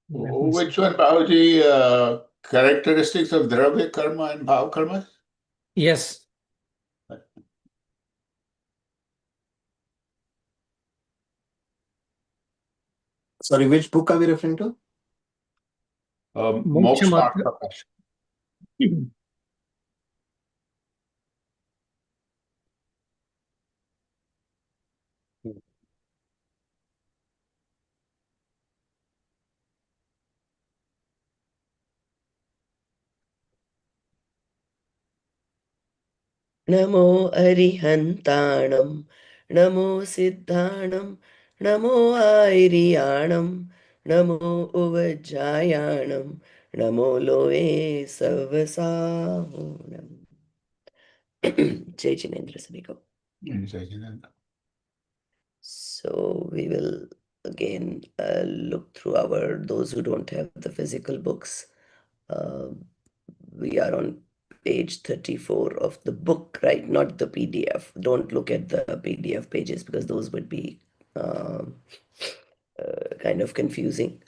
Which one, Bahuji? Characteristics of Dravya karma and Bhav karma? Yes. Sorry, which book are we referring to? Moksha Marg Prakash. Namo Arihantanam, Namo Siddhanam, Namo Airiyanam, Namo Uvajayanam, Namo Loe Savasahunam. Jai Jinendra Sabiko. So we will again look through those who don't have the physical books. We are on page 34 of the book, right? Not the PDF. Don't look at the PDF pages because those would be kind of confusing.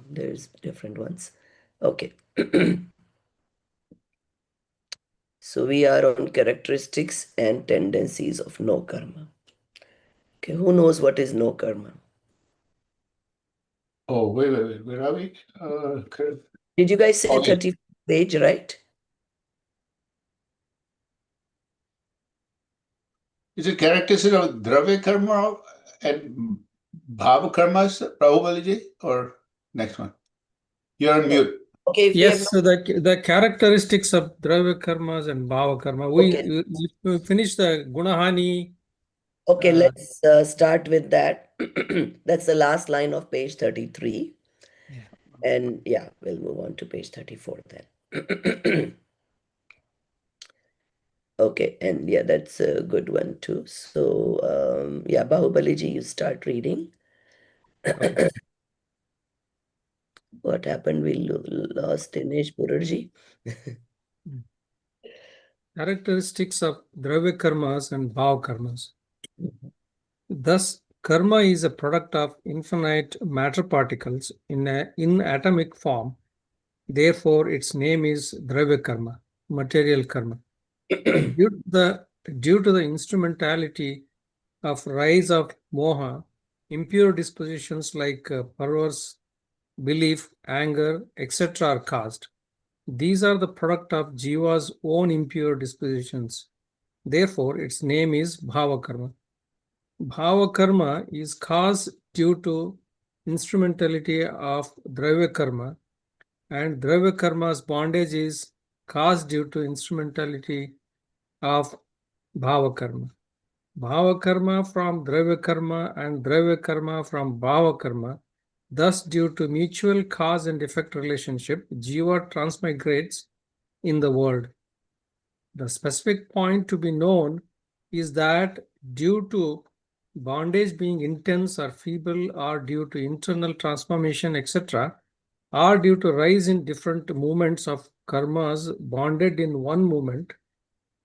There's different ones. Okay. So we are on characteristics and tendencies of no karma. Okay, who knows what is no karma? Oh, wait. Where are we? Did you guys say 34th page, right? Is it characteristic of Dravya karma and Bhava karmas, Prabhupada, or next one? You're on mute. Okay. Yes, so the characteristics of Dravya karmas and Bhava karma. We finished the Gunahani. Okay, let's start with that. That's the last line of page 33. Yeah. And yeah, we'll move on to page 34 then. Okay, and yeah, that's a good one too. So, yeah, Bahubaliji, you start reading. Okay. What happened? We lost Dinesh Purarji. Characteristics of Dravya karmas and Bhava karmas. Thus, karma is a product of infinite matter particles in atomic form. Therefore, its name is Dravya karma, material karma. Due to the instrumentality of rise of moha, impure dispositions like perverse belief, anger, etc. are caused. These are the product of Jiva's own impure dispositions. Therefore, its name is Bhava karma. Bhava karma is caused due to instrumentality of Dravya karma, and Dravya karma's bondage is caused due to instrumentality of Bhava karma. Bhava karma from Dravya karma and Dravya karma from Bhava karma. Thus, due to mutual cause and effect relationship, Jiva transmigrates in the world. The specific point to be known is that due to bondage being intense or feeble, or due to internal transformation, etc., or due to rise in different movements of karmas bonded in one moment,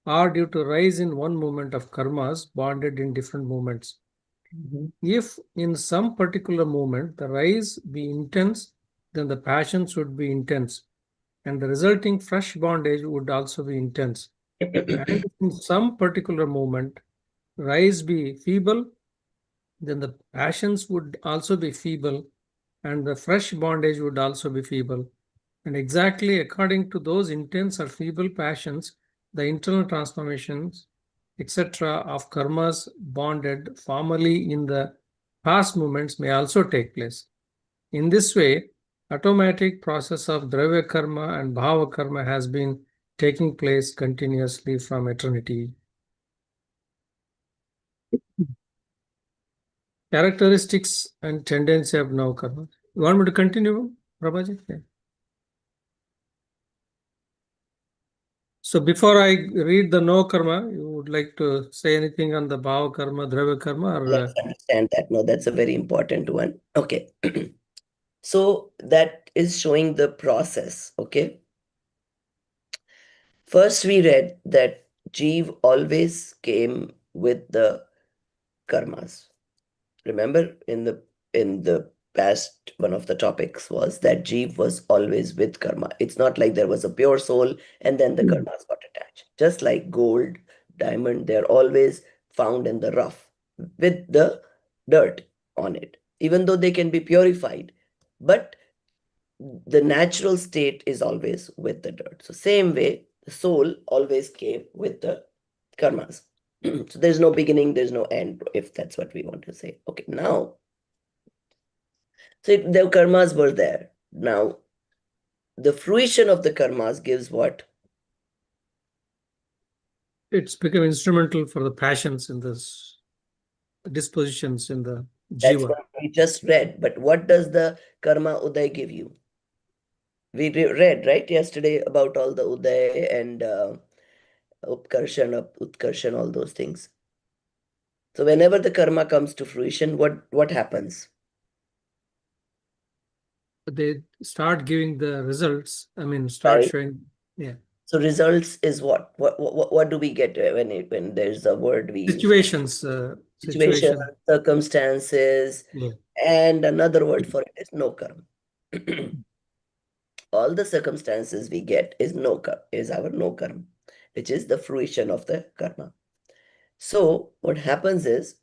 or due to rise in one moment of karmas bonded in different movements. If in some particular moment the rise be intense, then the passions would be intense, and the resulting fresh bondage would also be intense. And in some particular moment, rise be feeble, then the passions would also be feeble, and the fresh bondage would also be feeble. And exactly according to those intense or feeble passions, the internal transformations, etc., of karmas bonded formerly in the past moments may also take place. In this way, automatic process of Dravya karma and Bhava karma has been taking place continuously from eternity. Characteristics and tendency of no karma. You want me to continue, Prabhaji? Yeah. So before I read the no karma, you would like to say anything on the Bhava karma, Dravya karma? Or, let's understand that. No, that's a very important one. Okay. So that is showing the process. Okay. First, we read that Jeev always came with the karmas. Remember in the in the past, one of the topics was that Jeev was always with karma. It's not like there was a pure soul and then the karmas got attached. Just like gold, diamond, they're always found in the rough with the dirt on it, even though they can be purified. But the natural state is always with the dirt. So same way, the soul always came with the karmas. So there's no beginning, there's no end, if that's what we want to say. Okay, now, so the karmas were there. Now, the fruition of the karmas gives what? It's become instrumental for the passions in this dispositions in the That's jiva. what we just read. But what does the karma uday give you? We read, right, yesterday about all the uday and utkarshan, all those things. So whenever the karma comes to fruition, what happens? They start giving the results. I mean, start Right. showing. Yeah. So results is what? What do we get when there's a word we use? Situations. Situation, circumstances, Yeah. and another word for it is no karma. All the circumstances we get is our no karma, which is the fruition of the karma. So what happens is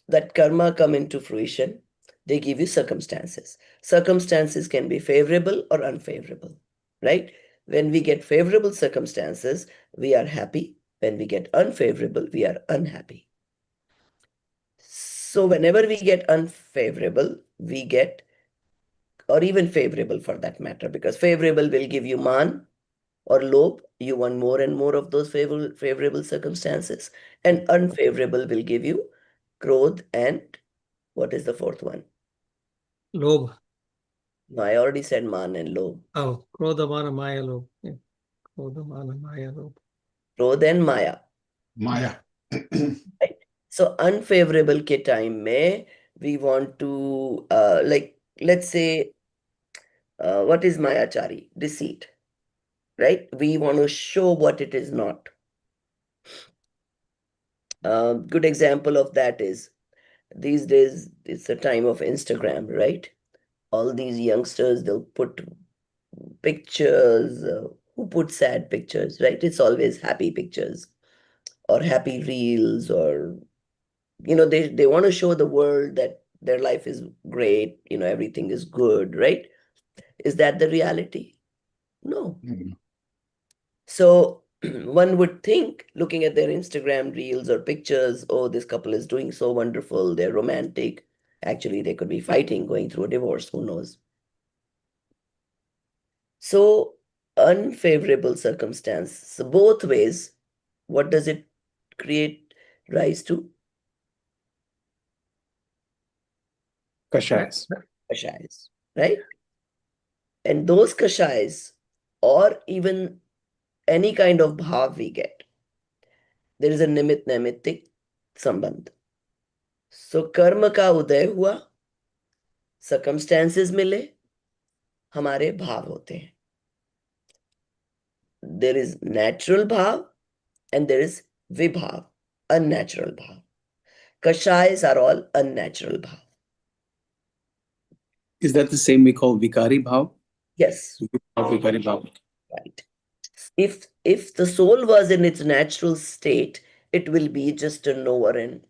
that karma come into fruition, they give you circumstances. Circumstances can be favorable or unfavorable, right? When we get favorable circumstances, we are happy. When we get unfavorable, we are unhappy. So whenever we get unfavorable, we get, or even favorable for that matter, because favorable will give you man or lobh, you want more and more of those favorable circumstances, and unfavorable will give you krodh and what is the fourth one? Lobh. No, I already said man and lobh. Oh, krodha, mana, maya, lobh. Yeah. Krodha, mana, maya, lobh. Krodh and maya. Maya. Right? So unfavorable ke time mein, we want to like, let's say, what is mayachari? Deceit, right? We want to show what it is not. Good example of that is these days it's a time of Instagram, right? All these youngsters, they'll put pictures. Who put sad pictures, right? It's always happy pictures or happy reels, or they want to show the world that their life is great, everything is good, right? Is that the reality? No. Mm. So one would think, looking at their Instagram reels or pictures, oh, this couple is doing so wonderful, they're romantic. Actually, they could be fighting, going through a divorce, who knows? So unfavorable circumstance. So both ways, what does it create rise to? Kashayas. Kashayas, right? And those kashayas, or even any kind of bhav we get, there is a nimit naimittik sambandh. So कर्म का उदय हुआ, circumstances मिले, हमारे भाव होते हैं. There is natural bhav and there is vibhav, unnatural bhav. Kashayas are all unnatural bhav. Is that the same we call Vikari Bhav? Yes, Vikari Bhav. right. If the soul was in its natural state, it will be just a knower and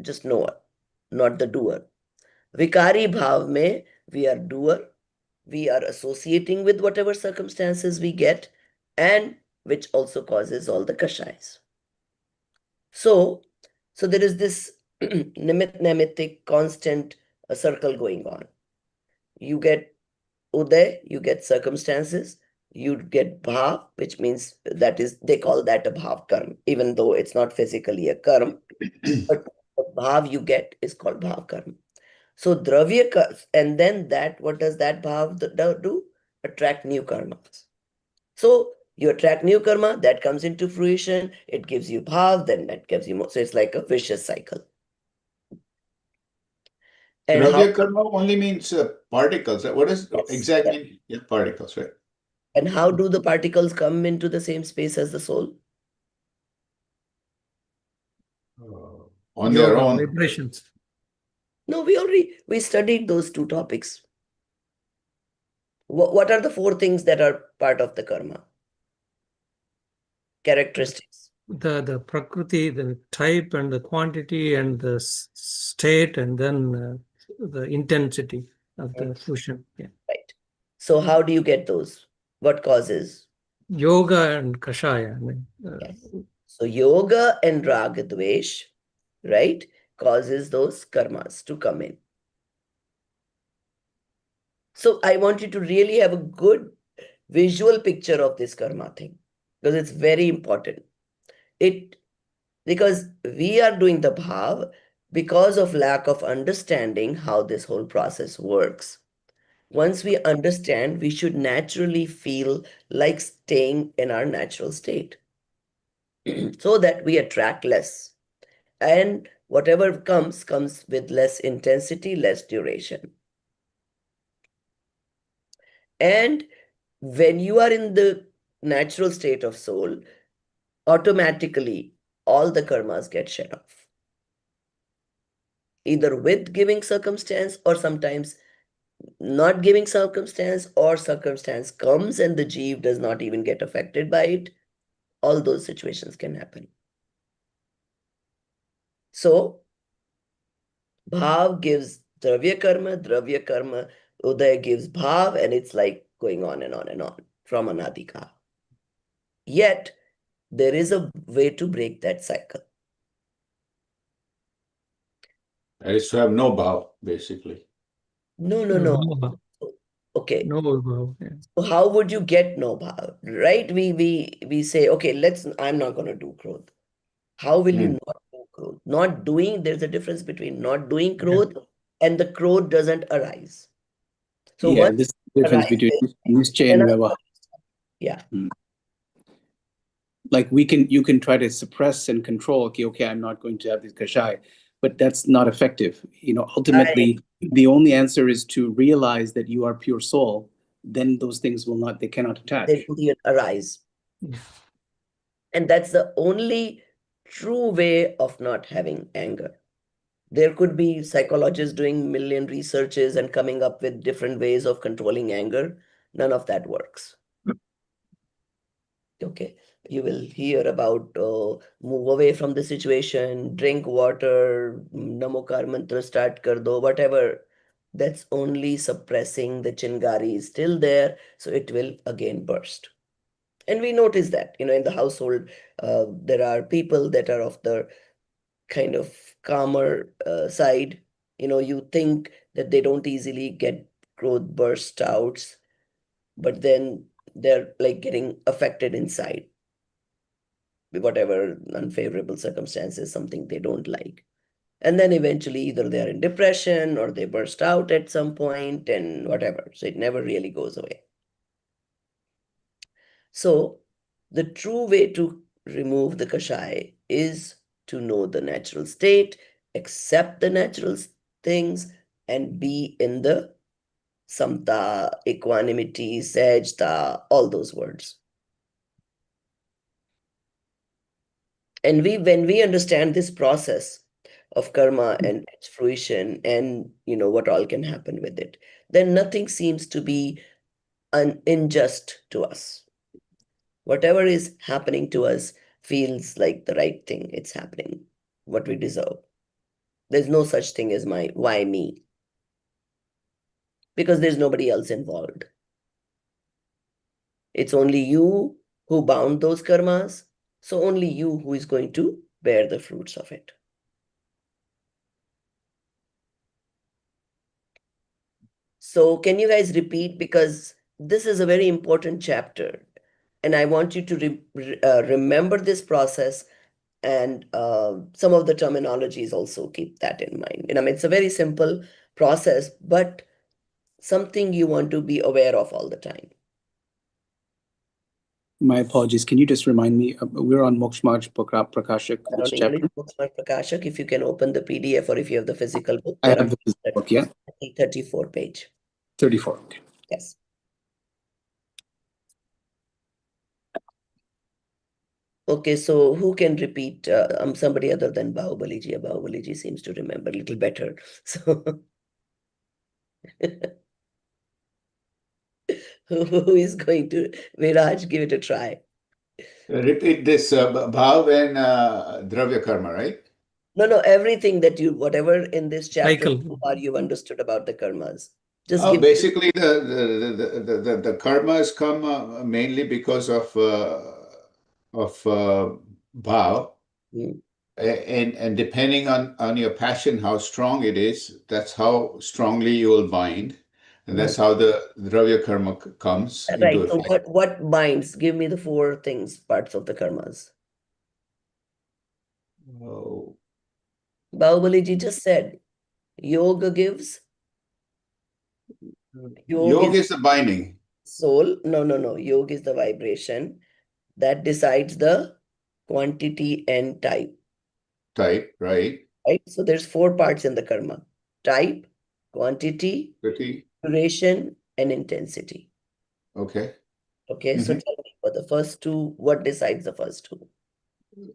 just knower, not the doer. Vikari bhav mein, we are doer, we are associating with whatever circumstances we get, and which also causes all the kashayas. So there is this nimit naimittik constant circle going on. You get uday, you get circumstances, you get bhav, which means they call that a bhav karma, even though it's not physically a karma, but the bhav you get is called bhav karma. So dravya, and then what does that bhav do? Attract new karmas. So you attract new karma, that comes into fruition, it gives you bhav, then that gives you more. So it's like a vicious cycle. And Dravya karma only means particles. What does Yes, exactly yeah. mean? Yeah, particles, right? And how do the particles come into the same space as the soul? On their Yoga, own. vibrations. No, we studied those two topics. What are the four things that are part of the karma? Characteristics. The prakriti, the type and the quantity and the state, and then the intensity of the fusion. Yeah. Right. So how do you get those? What causes? Yoga and kashaya. Yes. So yoga and raga dvesh, right, causes those karmas to come in. So I want you to really have a good visual picture of this karma thing, because it's very important. Because we are doing the bhav because of lack of understanding how this whole process works. Once we understand, we should naturally feel like staying in our natural state so that we attract less. And whatever comes with less intensity, less duration. And when you are in the natural state of soul, automatically all the karmas get shed off. Either with giving circumstance, or sometimes not giving circumstance, or circumstance comes and the jeev does not even get affected by it. All those situations can happen. So bhav gives dravya karma, udaya gives bhav, and it's like going on and on and on from anadika. Yet there is a way to break that cycle. That is to have no bhav, basically. No. bhav. Okay. No bhav. Yeah. So how would you get no bhav? Right? We say, okay, I'm not going to do krodh. How will you not do krodh? Not doing, there's a difference between not doing krodh and the krodh doesn't arise. So Yeah, once this is the difference between arises, nishchay then and vyavahar. yeah. Like you can try to suppress and control, okay, I'm not going to have this kashai, but that's not effective. Ultimately, the only answer is to realize that you are pure soul. Then those things they cannot attach. They don't even arise. And that's the only true way of not having anger. There could be psychologists doing million researches and coming up with different ways of controlling anger. None of that works. Okay, you will hear about move away from the situation, drink water, namokar mantra start kar do, whatever. That's only suppressing the chingari is still there, so it will again burst. And we notice that, in the household, there are people that are of the kind of calmer side. You think that they don't easily get growth burst outs, but then they're like getting affected inside with whatever unfavorable circumstances, something they don't like. And then eventually either they're in depression or they burst out at some point and whatever. So it never really goes away. So the true way to remove the kashai is to know the natural state, accept the natural things, and be in the samta, equanimity, sahajta, all those words. And when we understand this process of karma and its fruition and what all can happen with it, then nothing seems to be unjust to us. Whatever is happening to us feels like the right thing. It's happening, what we deserve. There's no such thing as why me? Because there's nobody else involved. It's only you who bound those karmas, so only you who is going to bear the fruits of it. So can you guys repeat, because this is a very important chapter and I want you to remember this process, and some of the terminologies also keep that in mind. It's a very simple process, but something you want to be aware of all the time. My apologies. Can you just remind me? We're on Moksha Marg Prakashak. Which chapter? Moksha Marg Prakashak. If you can open the PDF or if you have the physical book. I have the physical book, yeah. 34 page. 34. Okay. Yes. Okay, so who can repeat? Somebody other than Bahubali ji. Bahubali ji seems to remember a little better. So who is going to? Viraj, give it a try. Repeat this bhav and dravya karma, right? No, everything that you, whatever in this chapter Cycle. so far you've understood about the karmas. Just Oh, give. basically the karmas come mainly because of bhav. Hmm. And depending on your passion, how strong it is, that's how strongly you will bind, and that's how the dravya karma comes into Right. So effect. what binds? Give me the four things, parts of the karmas. Oh, Bahubali ji just said, yoga gives. Yoga yoga is is the binding soul. No. Yoga is the vibration that decides the quantity and type. type, right? Right. So there's four parts in the karma: type, quantity, Pretty duration, and intensity. okay. Okay. So tell me for the first two, what decides the first two?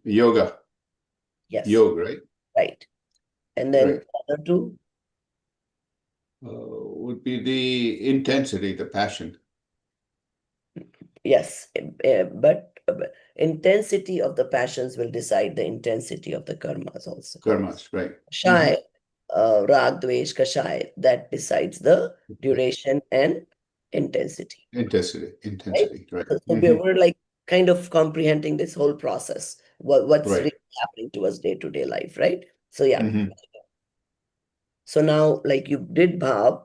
Yoga, Yes. yoga, right? Right. And then Right. other two. Would be the intensity, the passion. Yes, but intensity of the passions will decide the intensity of the karmas also. Karmas, right? Kashai, rag, dvesh, kashai, that decides the duration and intensity, Intensity, right? right? So we're like kind of comprehending this whole process, what's Right. really happening to us day-to-day life, right? So yeah. Mhm. So now, like you did bhav,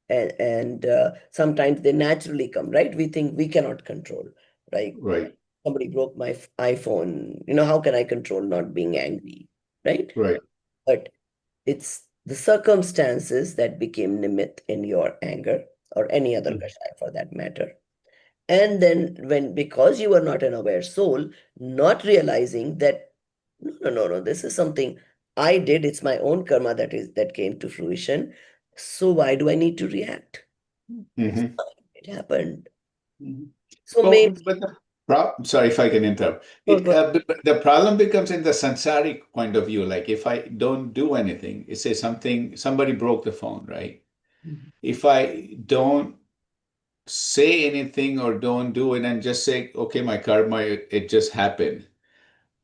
and sometimes they naturally come, right? We think we cannot control. Like Right, somebody broke my iPhone. How can I control not being angry, right? right. But it's the circumstances that became nimit in your anger or any other Mhm. kashaya for that matter. And then because you are not an aware soul, not realizing that no, this is something I did, it's my own karma that came to fruition. So why do I need to react? It's Mhm. fine. It happened. Mhm. So Well, maybe but the sorry if I can interrupt. go, go. But the problem becomes in the sansaric point of view. Like if I don't do anything, it says somebody broke the phone, right? If I don't say anything or don't do it and just say, okay, my karma, it just happened.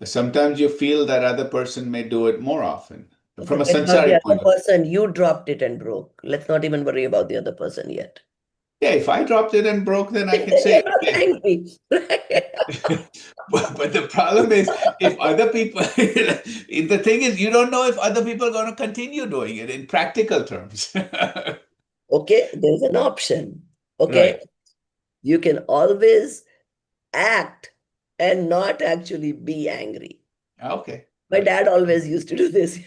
Sometimes you feel that other person may do it more often from a Forget about the sansaric other point of view. person. You dropped it and broke. Let's not even worry about the other person yet. Yeah, if I dropped it and broke, then I can Then say, you're not okay. angry. But the problem is if other people, the thing is, you don't know if other people are going to continue doing it in practical terms. Okay, there's an option. Okay, Right. you can always act and not actually be angry. Okay. My Right. dad always used to do this.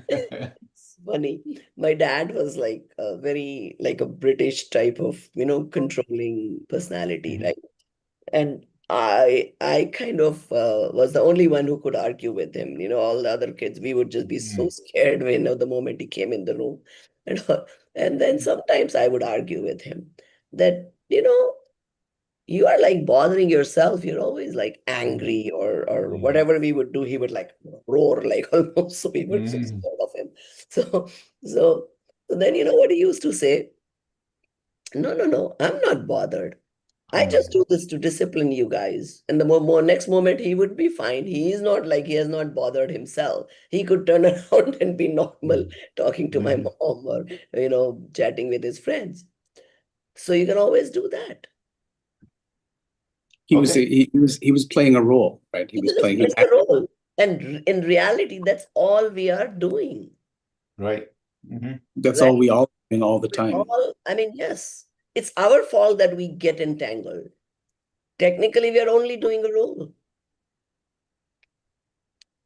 It's funny. My dad was like a very like a British type of, controlling personality, Mhm. right? And I kind of was the only one who could argue with him. All the other kids, we would just be so Mhm. scared when the moment he came in the room. And, and then sometimes I would argue with him that, you are like bothering yourself. You're always like angry or Mhm. whatever we would do, he would like roar like almost. So we were so Mhm. scared of him. So so so then you know what he used to say? No, I'm not bothered. I just do this to discipline you guys. And the more next moment he would be fine. He is not like he has not bothered himself. He could turn around and be normal talking to my Mhm. mom or chatting with his friends. So you can always do that. Okay. He was playing a role, right? He He was was just playing. He playing was a acting. role. And in reality, that's all we are doing, Right. Mhm. That's right? all we all doing all the We're time. all, I mean, yes, it's our fault that we get entangled. Technically, we are only doing a role.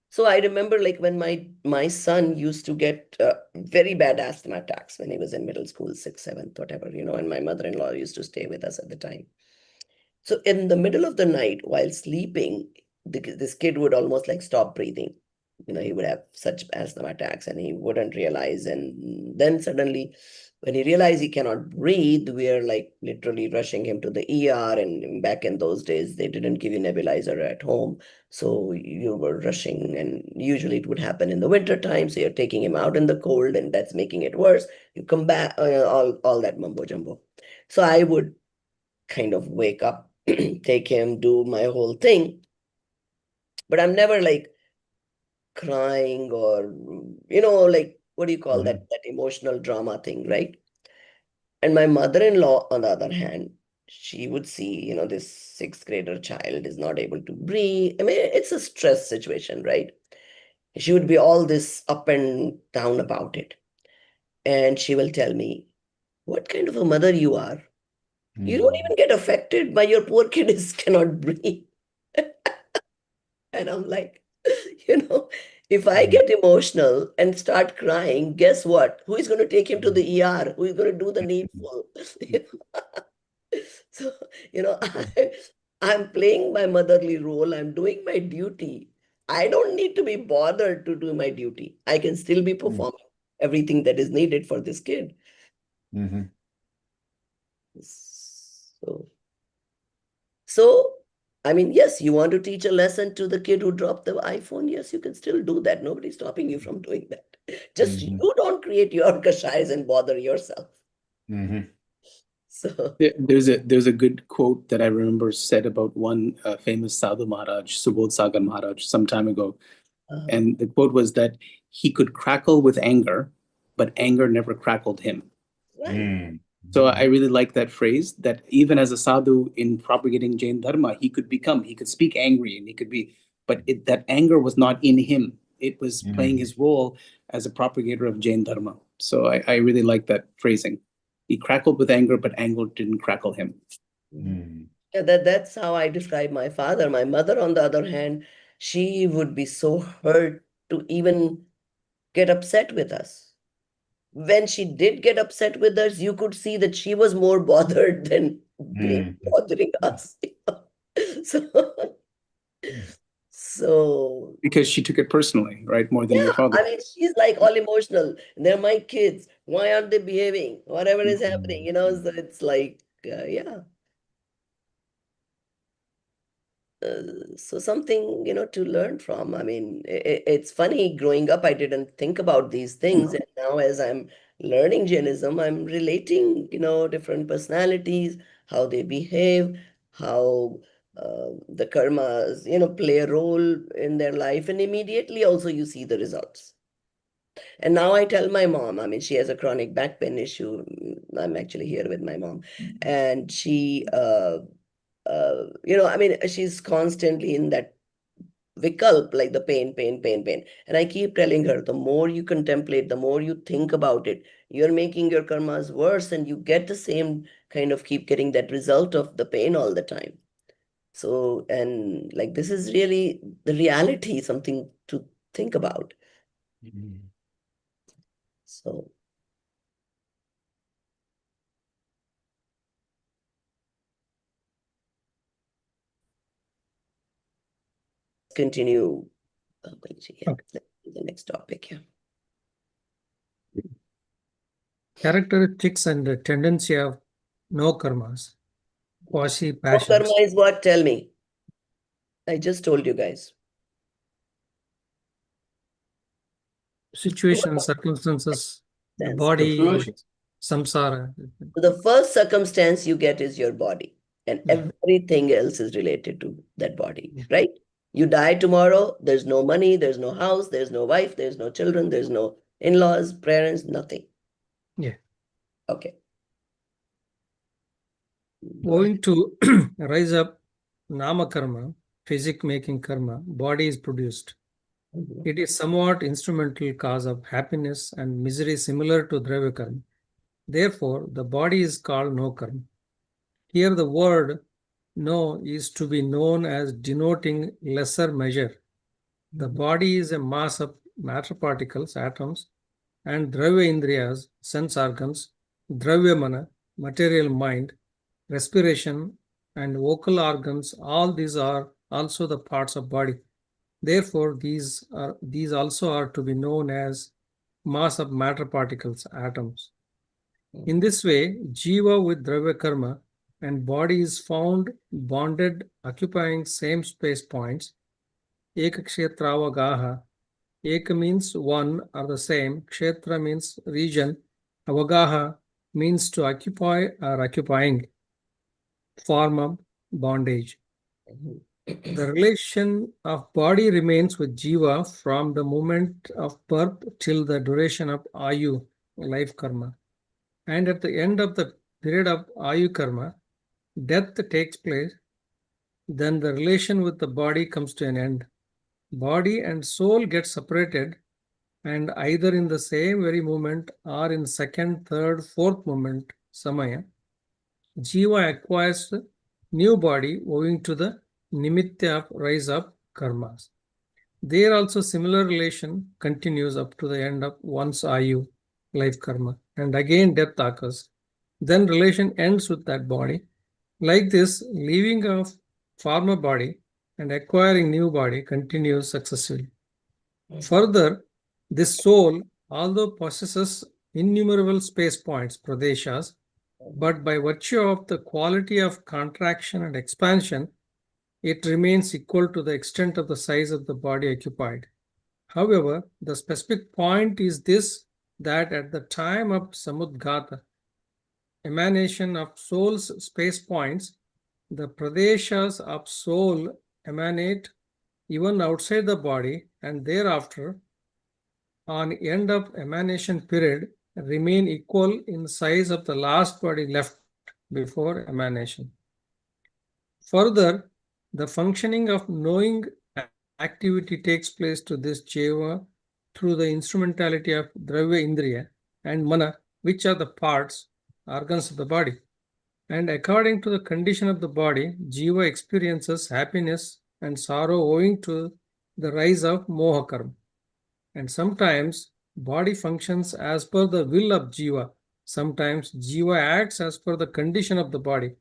So I remember like when my son used to get very bad asthma attacks when he was in middle school, sixth, seventh, whatever, and my mother-in-law used to stay with us at the time. So in the middle of the night while sleeping, this kid would almost like stop breathing. he would have such asthma attacks and he wouldn't realize. And then suddenly, when he realized he cannot breathe, we are like literally rushing him to the ER. And back in those days, they didn't give you nebulizer at home. So you were rushing, and usually it would happen in the winter time. So you're taking him out in the cold, and that's making it worse. You come back, all that mumbo jumbo. So I would kind of wake up, take him, do my whole thing. But I'm never like crying or, like, what do you call that emotional drama thing, right? And my mother-in-law, on the other hand, she would see, this sixth grader child is not able to breathe. I mean, it's a stress situation, right? She would be all this up and down about it. And she will tell me, what kind of a mother you are? You don't even get affected by your poor kid is cannot breathe. And I'm like, if I get emotional and start crying, guess what? Who is going to take him to the ER? Who is going to do the needful? So, I'm playing my motherly role. I'm doing my duty. I don't need to be bothered to do my duty. I can still be performing everything that is needed for this kid. Mm-hmm. So, I mean, yes, you want to teach a lesson to the kid who dropped the iPhone. Yes, you can still do that. Nobody's stopping you from doing that. Just you don't create your kashais and bother yourself. So There's a good quote that I remember said about one famous Sadhu Maharaj, Subodh Sagar Maharaj, some time ago. And the quote was that he could crackle with anger, but anger never crackled him. right. So I really like that phrase, that even as a sadhu in propagating Jain Dharma, he could speak angry, and he could be, but that anger was not in him. It was playing his role as a propagator of Jain Dharma. So I really like that phrasing. He crackled with anger, but anger didn't crackle him. Yeah, that's how I describe my father. My mother, on the other hand, she would be so hurt to even get upset with us. When she did get upset with us, you could see that she was more bothered than bothering us. So Because she took it personally, right? More than your father. I mean, she's like all emotional. They're my kids. Why aren't they behaving? Whatever is happening, so it's like, yeah. So something, to learn from. I mean, it's funny, growing up, I didn't think about these things. And now as I'm learning Jainism, I'm relating, different personalities, how they behave, how the karmas, play a role in their life. And immediately also you see the results. And now I tell my mom, I mean, she has a chronic back pain issue. I'm actually here with my mom. And she, I mean, she's constantly in that vikalp, like the pain, pain, pain, pain. And I keep telling her, the more you contemplate, the more you think about it, you're making your karmas worse, and you get the same kind of keep getting that result of the pain all the time. So, and like, this is really the reality, something to think about. So, continue. The next topic. Yeah. Characteristics and the tendency of no karmas. Quasi No passions. karma is what? Tell me. I just told you guys. Situations, circumstances, the body, samsara. The first circumstance you get is your body, and everything else is related to that body, right? You die tomorrow, there's no money, there's no house, there's no wife, there's no children, there's no in-laws, parents, nothing. Yeah. Okay. Owing to rise up nama karma, physic making karma, body is produced. It is somewhat instrumental cause of happiness and misery similar to dravya karma. Therefore, the body is called no karma. Here the word no is to be known as denoting lesser measure. The body is a mass of matter particles, atoms, and dravya indriyas, sense organs, dravya mana, material mind, respiration, and vocal organs. All these are also the parts of body. Therefore, these also are to be known as mass of matter particles, atoms. In this way, Jiva with Dravya Karma and body is found bonded, occupying same space points. Eka Kshetravagaha. Eka means one or the same. Kshetra means region. Avagaha means to occupy or occupying. Form of bondage. The relation of body remains with Jiva from the moment of birth till the duration of Ayu, life karma. And at the end of the period of Ayu karma, death takes place, then the relation with the body comes to an end. Body and soul get separated, and either in the same very moment or in second, third, fourth moment, samaya, Jiva acquires new body owing to the nimitta of rise of karmas. There also similar relation continues up to the end of one's Ayu, life karma, and again death occurs. Then relation ends with that body. Like this, leaving of former body and acquiring new body continues successively. Further, this soul, although possesses innumerable space points, pradeshas, but by virtue of the quality of contraction and expansion, it remains equal to the extent of the size of the body occupied. However, the specific point is this, that at the time of samudgata, emanation of soul's space points, the pradeshas of soul emanate even outside the body, and thereafter, on end of emanation period, remain equal in size of the last body left before emanation. Further, the functioning of knowing activity takes place to this jiva through the instrumentality of dravya indriya and mana, which are the parts, organs of the body. And according to the condition of the body, jiva experiences happiness and sorrow owing to the rise of moha karma. And sometimes body functions as per the will of jiva. Sometimes jiva acts as per the condition of the body.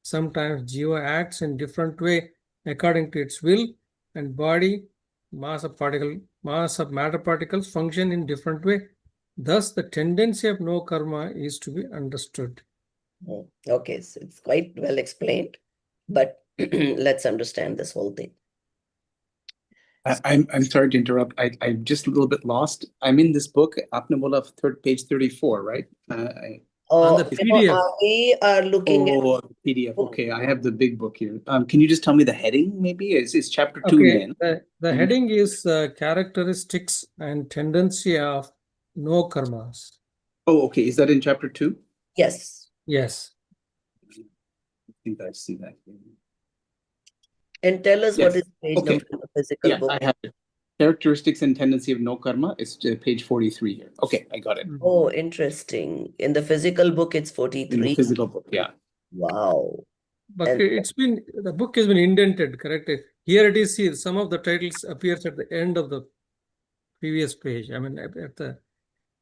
Sometimes jiva acts in different way according to its will, and body, mass of matter particles function in different way. Thus, the tendency of no karma is to be understood. Okay, so it's quite well explained, but let's understand this whole thing. I'm sorry to interrupt. I'm just a little bit lost. I'm in this book, Apne Bola, page 34, right? On the PDF. We are looking at the PDF. Okay, I have the big book here. Can you just tell me the heading, maybe? It's chapter 2 Okay, then. the heading is characteristics and tendency of no karmas. Oh, okay. Is that in chapter 2? yes. Yes. I think I see that. And tell us what Yes. is page Okay. number in the physical Yeah, book. I have it. Characteristics and tendency of no karma. It's page 43 here. Okay, I got it. Oh, interesting. In the physical book, it's In the 43. physical book, yeah. Wow. But And- the book has been indented, correct? Here it is, see, some of the titles appears at the end of the previous page. I mean, at the,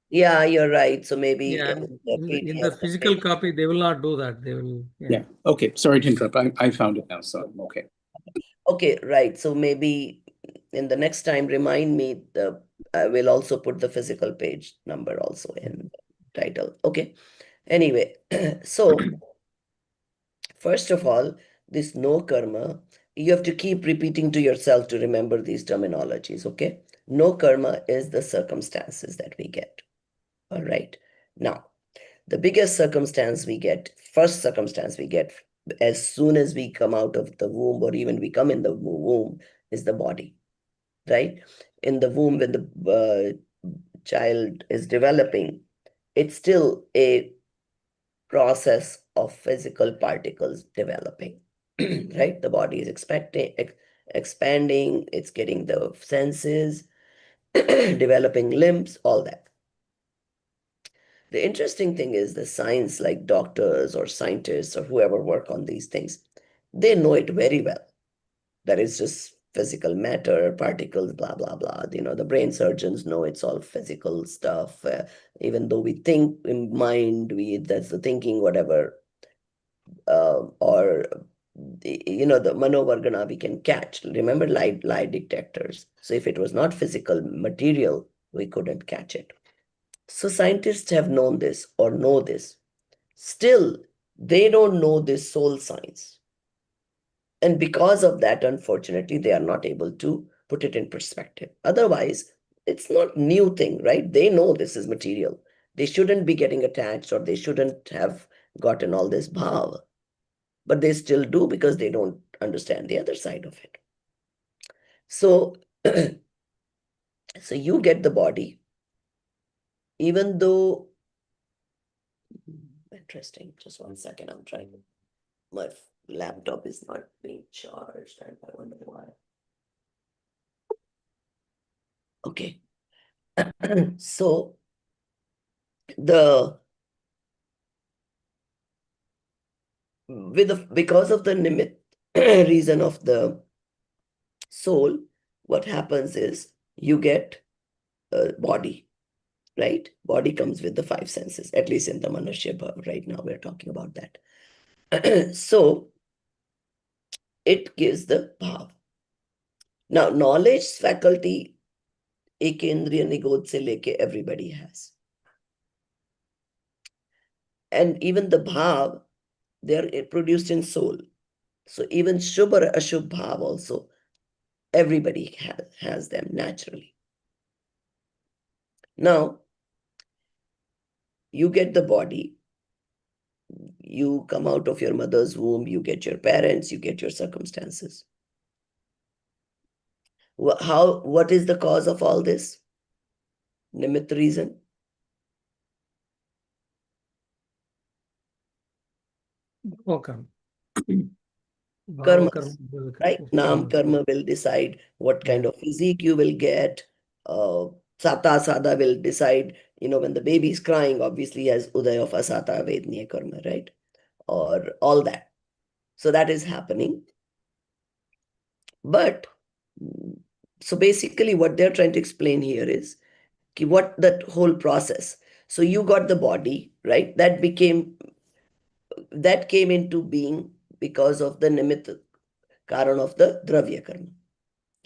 Yeah, you're right. So maybe yeah, in the in the PDF, physical copy, they will not do that. They will, Yeah. Okay, sorry to interrupt. I found it now, so okay. Okay, right. So maybe in the next time, remind me I will also put the physical page number also in the title. Okay. Anyway, so first of all, this no karma, you have to keep repeating to yourself to remember these terminologies. Okay. No karma is the circumstances that we get. All right. Now, the biggest circumstance we get, first circumstance we get as soon as we come out of the womb, or even we come in the womb, is the body, right? In the womb, when the child is developing, it's still a process of physical particles developing, right? The body is expanding, it's getting the senses, developing limbs, all that. The interesting thing is the science, like doctors or scientists or whoever work on these things, they know it very well. That is just physical matter, particles, blah, blah, blah. You know, the brain surgeons know it's all physical stuff. Even though we think in mind, that's the thinking, whatever, or the manovargana we can catch. Remember lie detectors. So if it was not physical material, we couldn't catch it. So scientists have known this or know this. Still, they don't know this soul science. And because of that, unfortunately, they are not able to put it in perspective. Otherwise, it's not new thing, right? They know this is material. They shouldn't be getting attached, or they shouldn't have gotten all this bhav. But they still do because they don't understand the other side of it. So, so you get the body, even though, interesting, just 1 second, I'm trying, my laptop is not being charged, and I wonder why. Okay. So because of the nimit reason of the soul, what happens is you get a body, right? Body comes with the 5 senses, at least in the Manashya Bhav. Right now we're talking about that. So it gives the bhav. Now, knowledge faculty, ekendriya nigod se leke, everybody has. And even the bhav, they're produced in soul. So even Shubh or Ashubh bhav also, everybody has them naturally. Now, you get the body, you come out of your mother's womb, you get your parents, you get your circumstances. What is the cause of all this? Nimit reason? Karma. Karma, Karma. right? Naam karma will decide what kind of physique you will get. Sata Sada will decide, when the baby is crying, obviously he has Uday of Asata Vedniya karma, right? Or all that. So that is happening. But so basically what they're trying to explain here is what that whole process. So you got the body, right? That came into being because of the nimit karan of the dravya karma,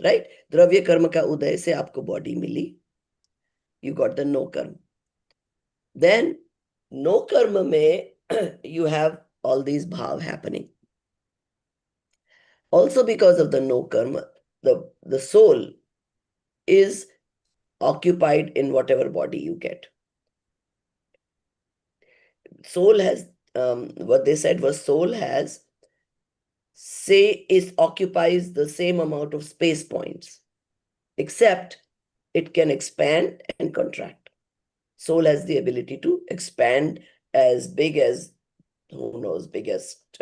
right? Dravya karma ka uday se aapko body mili. You got the no karma. Then no karma mein you have all these bhav happening. Also because of the no karma, the soul is occupied in whatever body you get. Soul has, what they said was soul has, occupies the same amount of space points, except it can expand and contract. Soul has the ability to expand as big as, who knows, biggest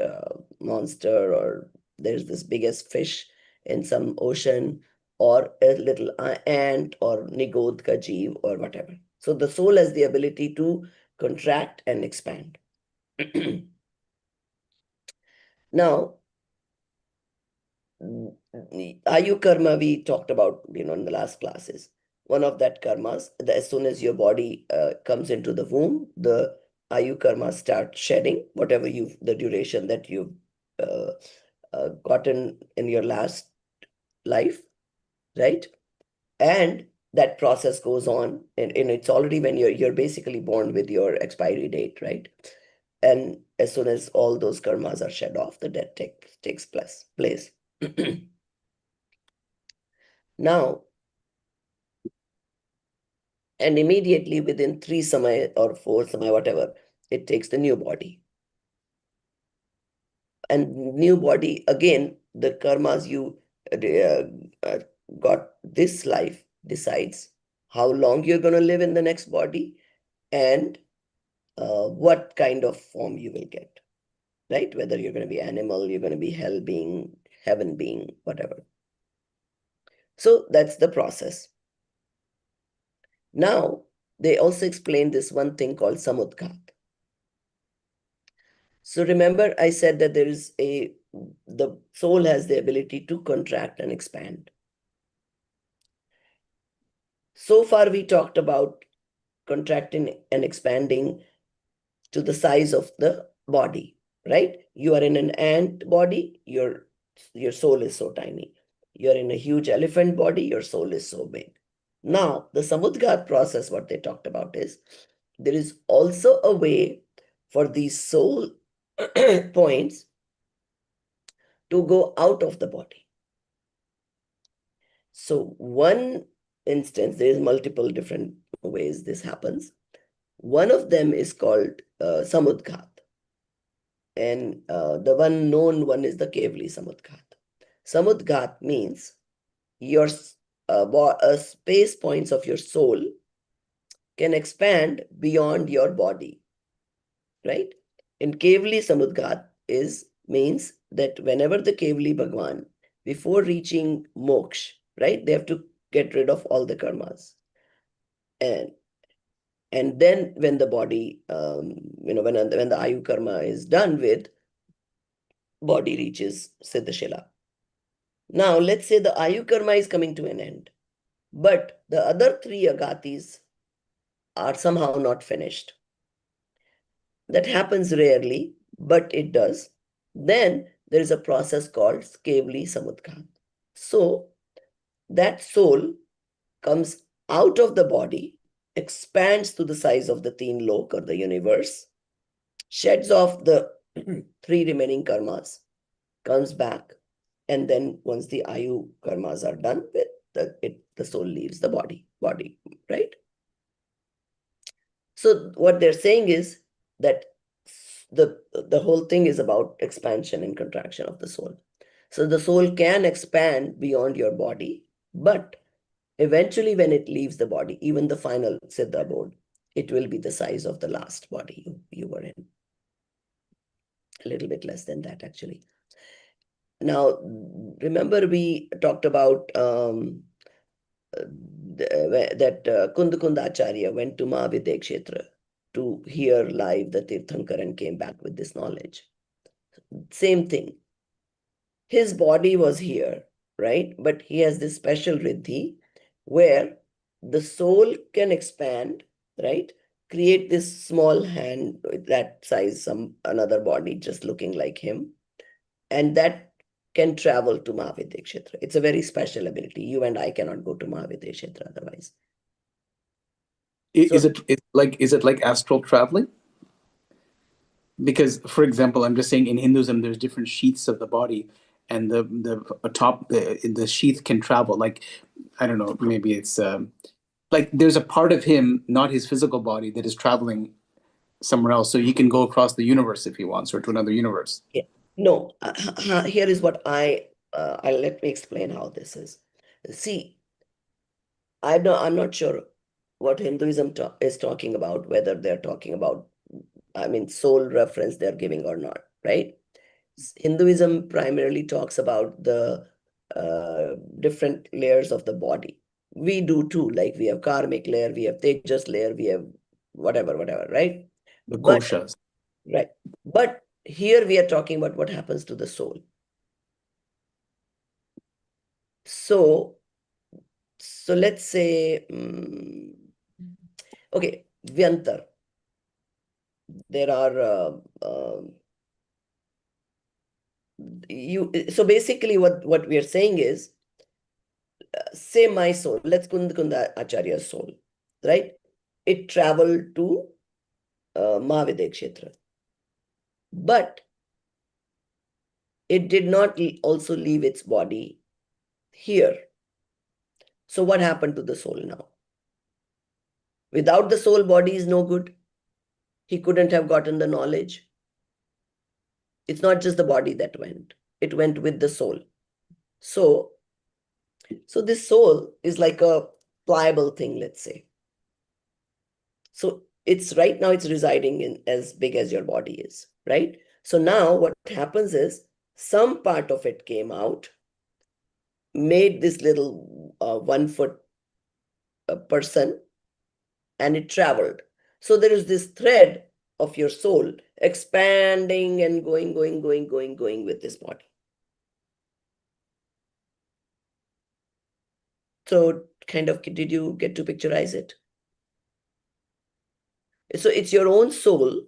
monster, or there's this biggest fish in some ocean, or a little ant, or nigod ka jeev, or whatever. So the soul has the ability to contract and expand. Now, Ayu karma we talked about, in the last classes. One of that karmas, as soon as your body comes into the womb, the Ayu karma starts shedding, whatever the duration that you've gotten in your last life, right? And that process goes on, and it's already when you're basically born with your expiry date, right? And as soon as all those karmas are shed off, the death takes place. Now, and immediately within 3 samay or 4 samay, whatever, it takes the new body. And new body, again, the karmas you got this life decides how long you're going to live in the next body, and what kind of form you will get, right? Whether you're going to be animal, you're going to be hell being, heaven being, whatever. So that's the process. Now, they also explain this one thing called samudghat. So remember, I said that the soul has the ability to contract and expand. So far, we talked about contracting and expanding to the size of the body. right? You are in an ant body, your soul is so tiny. You're in a huge elephant body, your soul is so big. Now, the Samudgat process, what they talked about is, there is also a way for these soul points to go out of the body. So one instance, there is multiple different ways this happens. One of them is called Samudgat. And the one known one is the Kevli Samudgat. Samudgat means your space points of your soul can expand beyond your body, right? And Kevli Samudgat means that whenever the Kevli Bhagwan, before reaching moksha, right, they have to get rid of all the karmas. And then when the body, when the Ayu karma is done with, body reaches Siddhashila. Now, let's say the Ayu karma is coming to an end, but the other three agatis are somehow not finished. That happens rarely, but it does. Then there is a process called Skevli Samudgat. So that soul comes out of the body, expands to the size of the teen lok or the universe, sheds off the three remaining karmas, comes back, and then once the Ayu karmas are done with, the soul leaves the body, right? So what they're saying is that the whole thing is about expansion and contraction of the soul. So the soul can expand beyond your body, but eventually when it leaves the body, even the final Siddha board, it will be the size of the last body you were in. A little bit less than that, actually. Now, remember we talked about that Kundakunda Acharya went to Mahavidya Kshetra to hear live the Tirthankar and came back with this knowledge. Same thing. His body was here, right? But he has this special riddhi where the soul can expand, right? Create this small hand that size, another body just looking like him. And that can travel to Mahavidya Kshetra. It's a very special ability. You and I cannot go to Mahavidya Kshetra otherwise. Is it like astral traveling? Because, for example, I'm just saying in Hinduism, there's different sheaths of the body, and the sheath can travel. Like, I don't know, maybe it's like there's a part of him, not his physical body, that is traveling somewhere else. So he can go across the universe if he wants, or to another universe. Yeah. No, here is what let me explain how this is. See, I'm not sure what Hinduism is talking about, whether they're talking about, soul reference they're giving or not, right? Hinduism primarily talks about the different layers of the body. We do too, like we have karmic layer, we have tejas layer, we have whatever, right? The But koshas. right. But here we are talking about what happens to the soul. So let's say, okay, Vyantar. There are so basically what we are saying is, say my soul, let's Kunda Acharya's soul, right? It traveled to Mahavidya Kshetra. But it did not also leave its body here. So what happened to the soul now? Without the soul, body is no good. He couldn't have gotten the knowledge. It's not just the body that went. It went with the soul. So this soul is like a pliable thing, let's say. So it's right now it's residing in as big as your body is, right? So now what happens is some part of it came out, made this little 1 foot person, and it traveled. So there is this thread of your soul expanding and going with this body. So kind of, did you get to picturize it? So it's your own soul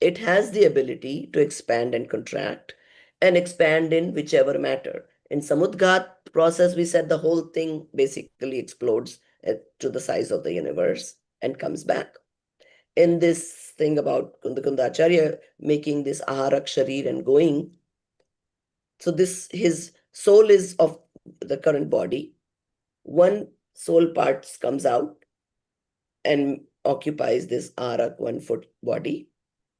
it has the ability to expand and contract and expand in whichever matter. In Samudgat process, we said the whole thing basically explodes to the size of the universe and comes back. In this thing about Kundacharya making this aharak sharir and going, so this his soul is of the current body. One soul part comes out and occupies this aharak 1 foot body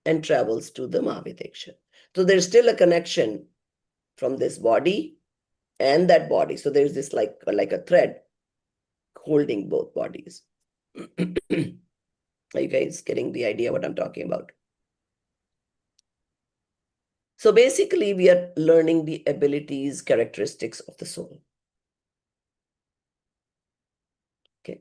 and travels to the Mahaviteksha. So there's still a connection from this body and that body. So there's this like a thread holding both bodies. Are you guys getting the idea what I'm talking about? So basically, we are learning the abilities, characteristics of the soul. Okay.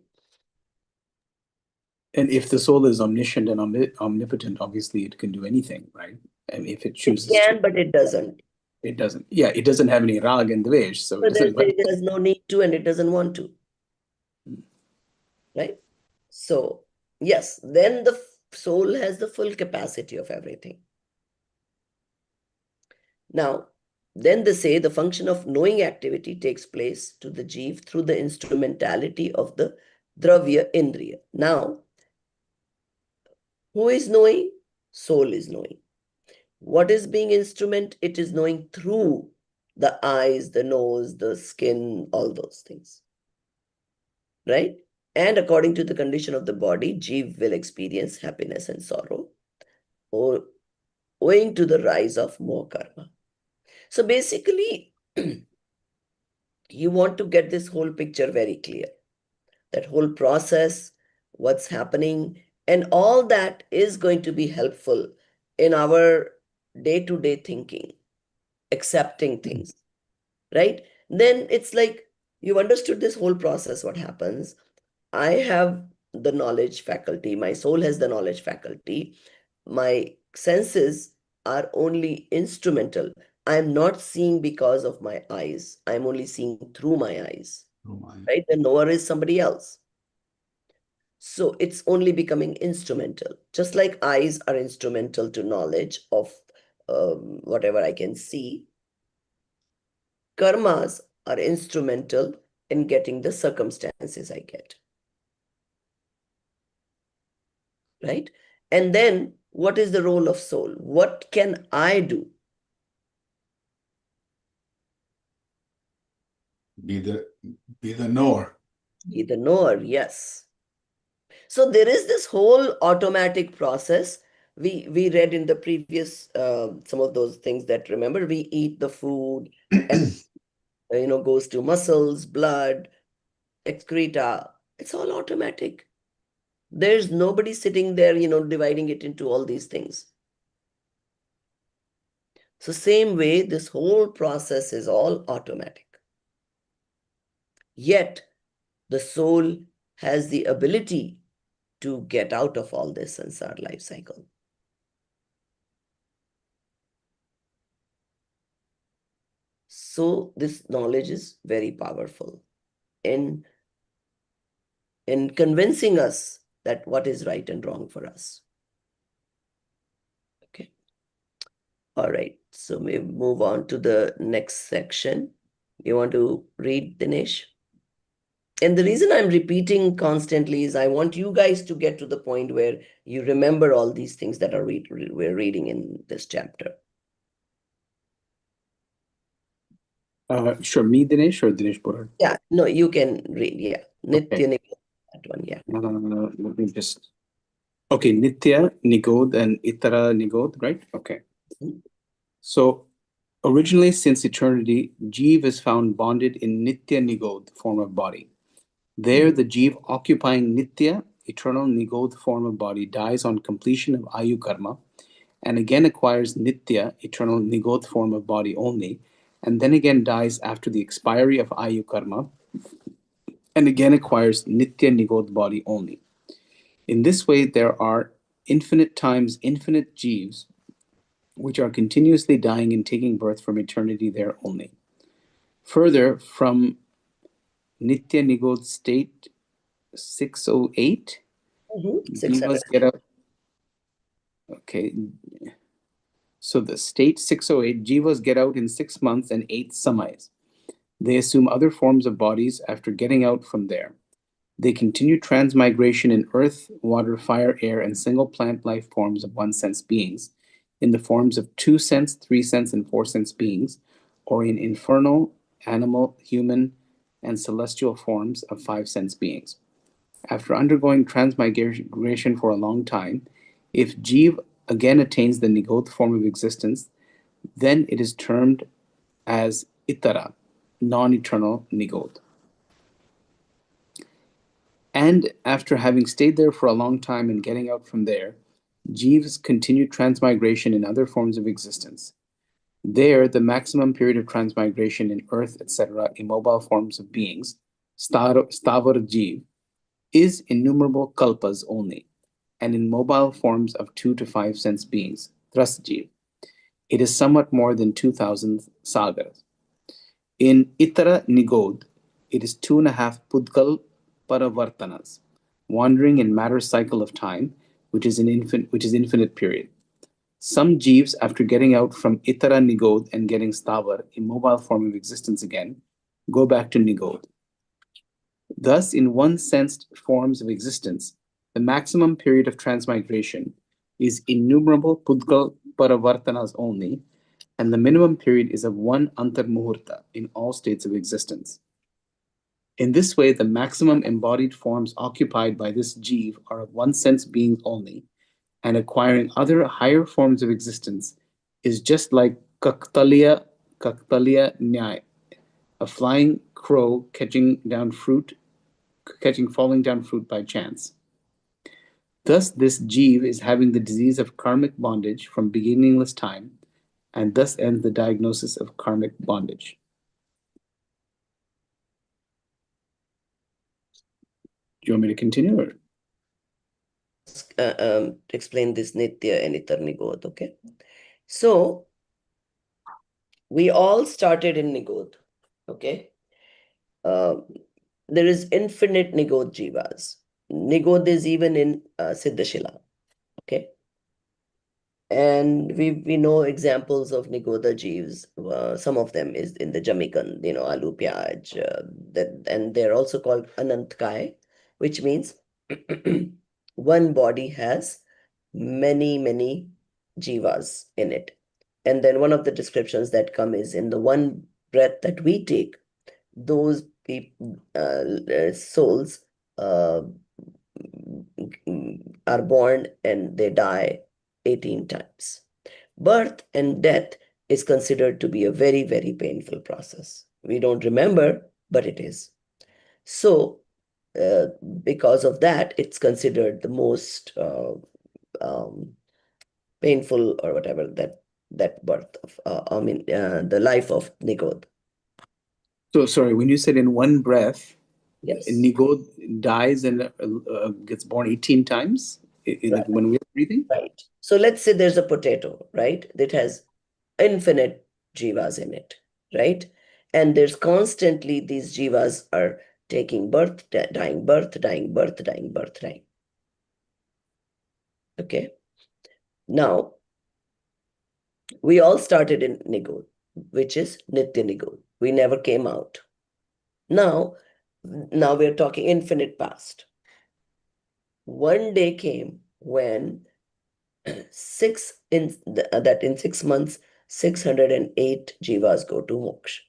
And if the soul is omniscient and omnipotent, obviously it can do anything, right? And if it chooses It can, to, but it doesn't. it doesn't. Yeah, it doesn't have any rag and dvesh, so it So doesn't. it has no need to, and it doesn't want to. Right? So, yes, then the soul has the full capacity of everything. Now, then they say the function of knowing activity takes place to the jeev through the instrumentality of the dravya indriya. Now, who is knowing? Soul is knowing. What is being instrument? It is knowing through the eyes, the nose, the skin, all those things. Right? And according to the condition of the body, jeev will experience happiness and sorrow, or owing to the rise of moha karma. So basically, you want to get this whole picture very clear. That whole process, what's happening, and all that is going to be helpful in our day-to-day thinking, accepting things, right? Then it's like you've understood this whole process, what happens. I have the knowledge faculty, my soul has the knowledge faculty, my senses are only instrumental. I'm not seeing because of my eyes. I'm only seeing through my eyes. Right? The knower is somebody else. So it's only becoming instrumental. Just like eyes are instrumental to knowledge of whatever I can see, karmas are instrumental in getting the circumstances I get. Right? And then what is the role of soul? What can I do? Be the knower. Be the knower, yes. So there is this whole automatic process. We read in the previous some of those things that, remember, we eat the food and goes to muscles, blood, excreta. It's all automatic. There's nobody sitting there, dividing it into all these things. So same way, this whole process is all automatic. Yet the soul has the ability to get out of all this sansar life cycle. So this knowledge is very powerful in convincing us that what is right and wrong for us. Okay. All right. So we move on to the next section. You want to read, Dinesh? And the reason I'm repeating constantly is I want you guys to get to the point where you remember all these things that we're reading in this chapter. Sure, me, Dinesh, or Dinesh Puran? Yeah, no, you can read. Yeah, Nitya Okay. Nigod, that one. Yeah. Let me just. Okay, Nitya Nigod and Itara Nigod, right? Okay. Mhm. So originally, since eternity, Jeev is found bonded in Nitya Nigod form of body. There, the Jeev occupying Nitya, eternal Nigod form of body, dies on completion of Ayu Karma, and again acquires Nitya, eternal Nigod form of body only, and then again dies after the expiry of Ayu Karma, and again acquires Nitya Nigod body only. In this way, there are infinite times infinite Jeevs, which are continuously dying and taking birth from eternity there only. Further, from Nitya Nigod state 608, Mhm. Jivas 600. get a Okay. So the state 608, jivas get out in 6 months and 8 samayas. They assume other forms of bodies after getting out from there. They continue transmigration in earth, water, fire, air, and single plant life forms of 1 sense beings, in the forms of 2 sense, 3 sense, and 4 sense beings, or in infernal, animal, human, and celestial forms of 5 sense beings. After undergoing transmigration for a long time, if Jeev again attains the Nigodh form of existence, then it is termed as Itara, non-eternal Nigodh. And after having stayed there for a long time and getting out from there, Jeeves continued transmigration in other forms of existence. There, the maximum period of transmigration in earth, etc., immobile forms of beings, Stavar Jeev, is innumerable kalpas only, and in mobile forms of 2 to 5 sense beings, Trasjeev. It is somewhat more than 2,000 sagas. In Itara Nigodh, it is 2.5 Pudkal Paravartanas, wandering in matter cycle of time, which is infinite period. Some jeeves, after getting out from Itara Nigodh and getting Stavar, immobile form of existence again, go back to Nigodh. Thus, in 1-sensed forms of existence, the maximum period of transmigration is innumerable Pudgal Paravartanas only, and the minimum period is of 1 Antar Muhurta in all states of existence. In this way, the maximum embodied forms occupied by this Jeev are of 1 sense beings only, and acquiring other higher forms of existence is just like Kaktalia Nyay, a flying crow catching falling down fruit by chance. Thus, this Jeev is having the disease of karmic bondage from beginningless time, and thus ends the diagnosis of karmic bondage. Do you want me to continue? Or? Explain this Nitya and Itar Nigodh, okay? So, we all started in Nigodh, okay? There is infinite Nigodh Jivas. Nigodh is even in Siddhashila, okay? And we know examples of Nigodha Jeeves. Some of them is in the Jamikan, Alu Pyaj. And they're also called Anantkai, which means one body has many jivas in it. And then one of the descriptions that come is in the one breath that we take, those souls are born and they die 18 times. Birth and death is considered to be a very painful process. We don't remember, but it is. So, because of that, it's considered the most painful or whatever that birth of, the life of Nigodh. So, sorry, when you said in one breath, yes, Nigodh dies and gets born 18 times right. When we're breathing? Right. So let's say there's a potato, right? That has infinite jivas in it, right? And there's constantly these jivas are taking birth, dying, birth, dying, birth, dying, birth, dying. Okay. Now, we all started in Nigodh, which is Nitya Nigodh. We never came out. Now we're talking infinite past. One day came when in 6 months, 608 jivas go to moksha.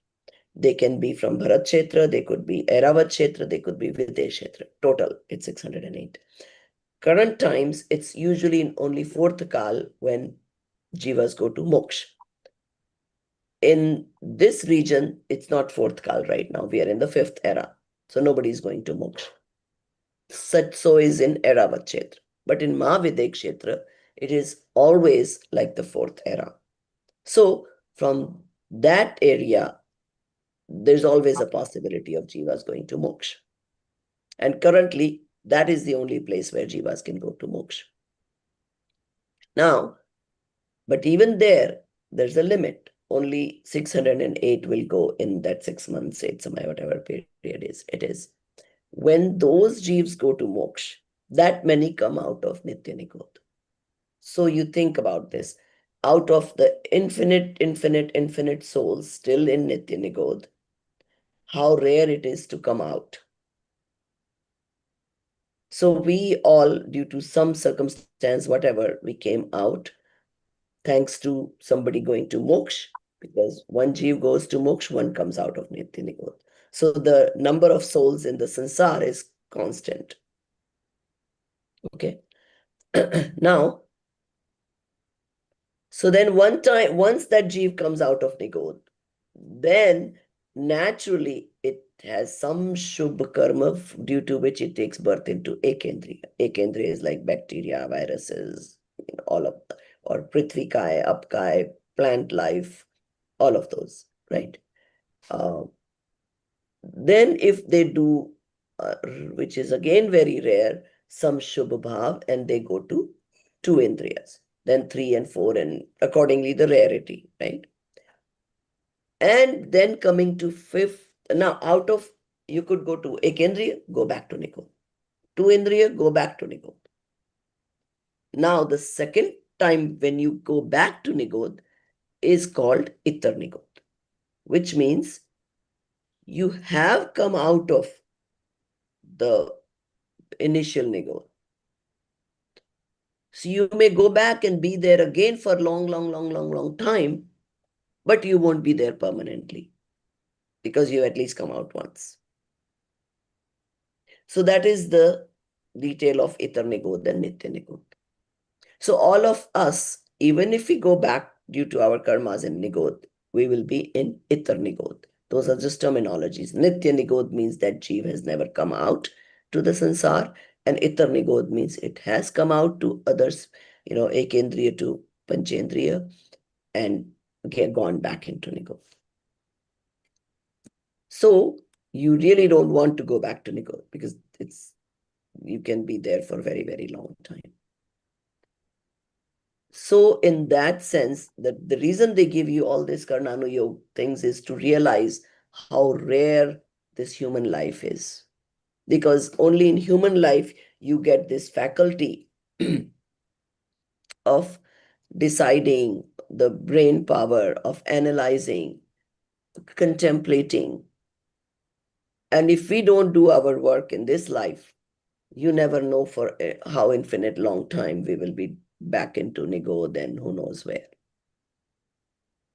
They can be from Bharat Kshetra, they could be Airavat Kshetra, they could be Videsh Kshetra. Total, it's 608. Current times, it's usually in only 4th Kal when jivas go to moksha. In this region, it's not 4th Kal right now. We are in the 5th era. So nobody's going to moksha. So is in Airavat Kshetra. But in Mahavidek Kshetra, it is always like the 4th era. So from that area, there's always a possibility of jivas going to moksha. And currently, that is the only place where jivas can go to moksha. Now, but even there's a limit. Only 608 will go in that 6 months, 8 samay, whatever period it is. When those jivas go to moksha, that many come out of Nitya Nigodh. So you think about this. Out of the infinite souls still in Nitya Nigodh, how rare it is to come out. So we all, due to some circumstance, whatever, we came out thanks to somebody going to moksha, because one jeev goes to moksha, one comes out of Nitya Nigodh. So the number of souls in the sansar is constant. Okay. Now, so then once that jeev comes out of Nigodh, then naturally it has some shubh karma due to which it takes birth into ekendriya. Ekendriya is like bacteria, viruses, all of, or prithvi kai, upkai, plant life, all of those, right? Then if they do, which is again very rare, some shubh bhav, and they go to two indriyas, then 3 and 4, and accordingly the rarity, right? And then coming to fifth, now out of, you could go to ekendriya, go back to Nikodh. Two indriya, go back to Nikodh. Now the second time when you go back to Nikodh is called Itar Nikodh, which means you have come out of the initial Nikodh. So you may go back and be there again for long time, but you won't be there permanently because you at least come out once. So that is the detail of Itar Nigodh and Nitya Nigodh. So all of us, even if we go back due to our karmas in Nigodh, we will be in Itar Nigodh. Those are just terminologies. Nitya Nigodh means that Jeev has never come out to the sansar, and Itar Nigodh means it has come out to others, Ekendriya to Panchendriya, and gone back into Nigodh. So you really don't want to go back to Nigodh because you can be there for a very, very long time. So in that sense, the reason they give you all these Karnanuyog things is to realize how rare this human life is. Because only in human life you get this faculty of deciding, the brain power of analyzing, contemplating. And if we don't do our work in this life, you never know for how infinite long time we will be back into Nigodh and who knows where.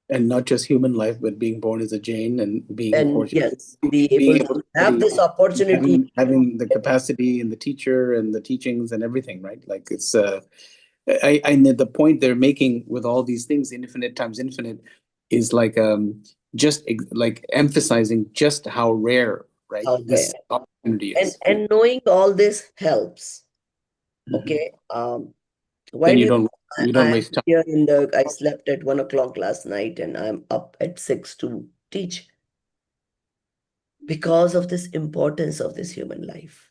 And not just human life, but being born as a Jain and being And fortunate, yes, be able to have this opportunity. having the capacity and the teacher and the teachings and everything, right? Like it's I know the point they're making with all these things, infinite times infinite, is like just like emphasizing just how rare, right, How this rare. opportunity is. And knowing all this helps. Okay. Why Then do you don't I waste time. here I slept at 1 o'clock last night and I'm up at 6 to teach because of this importance of this human life.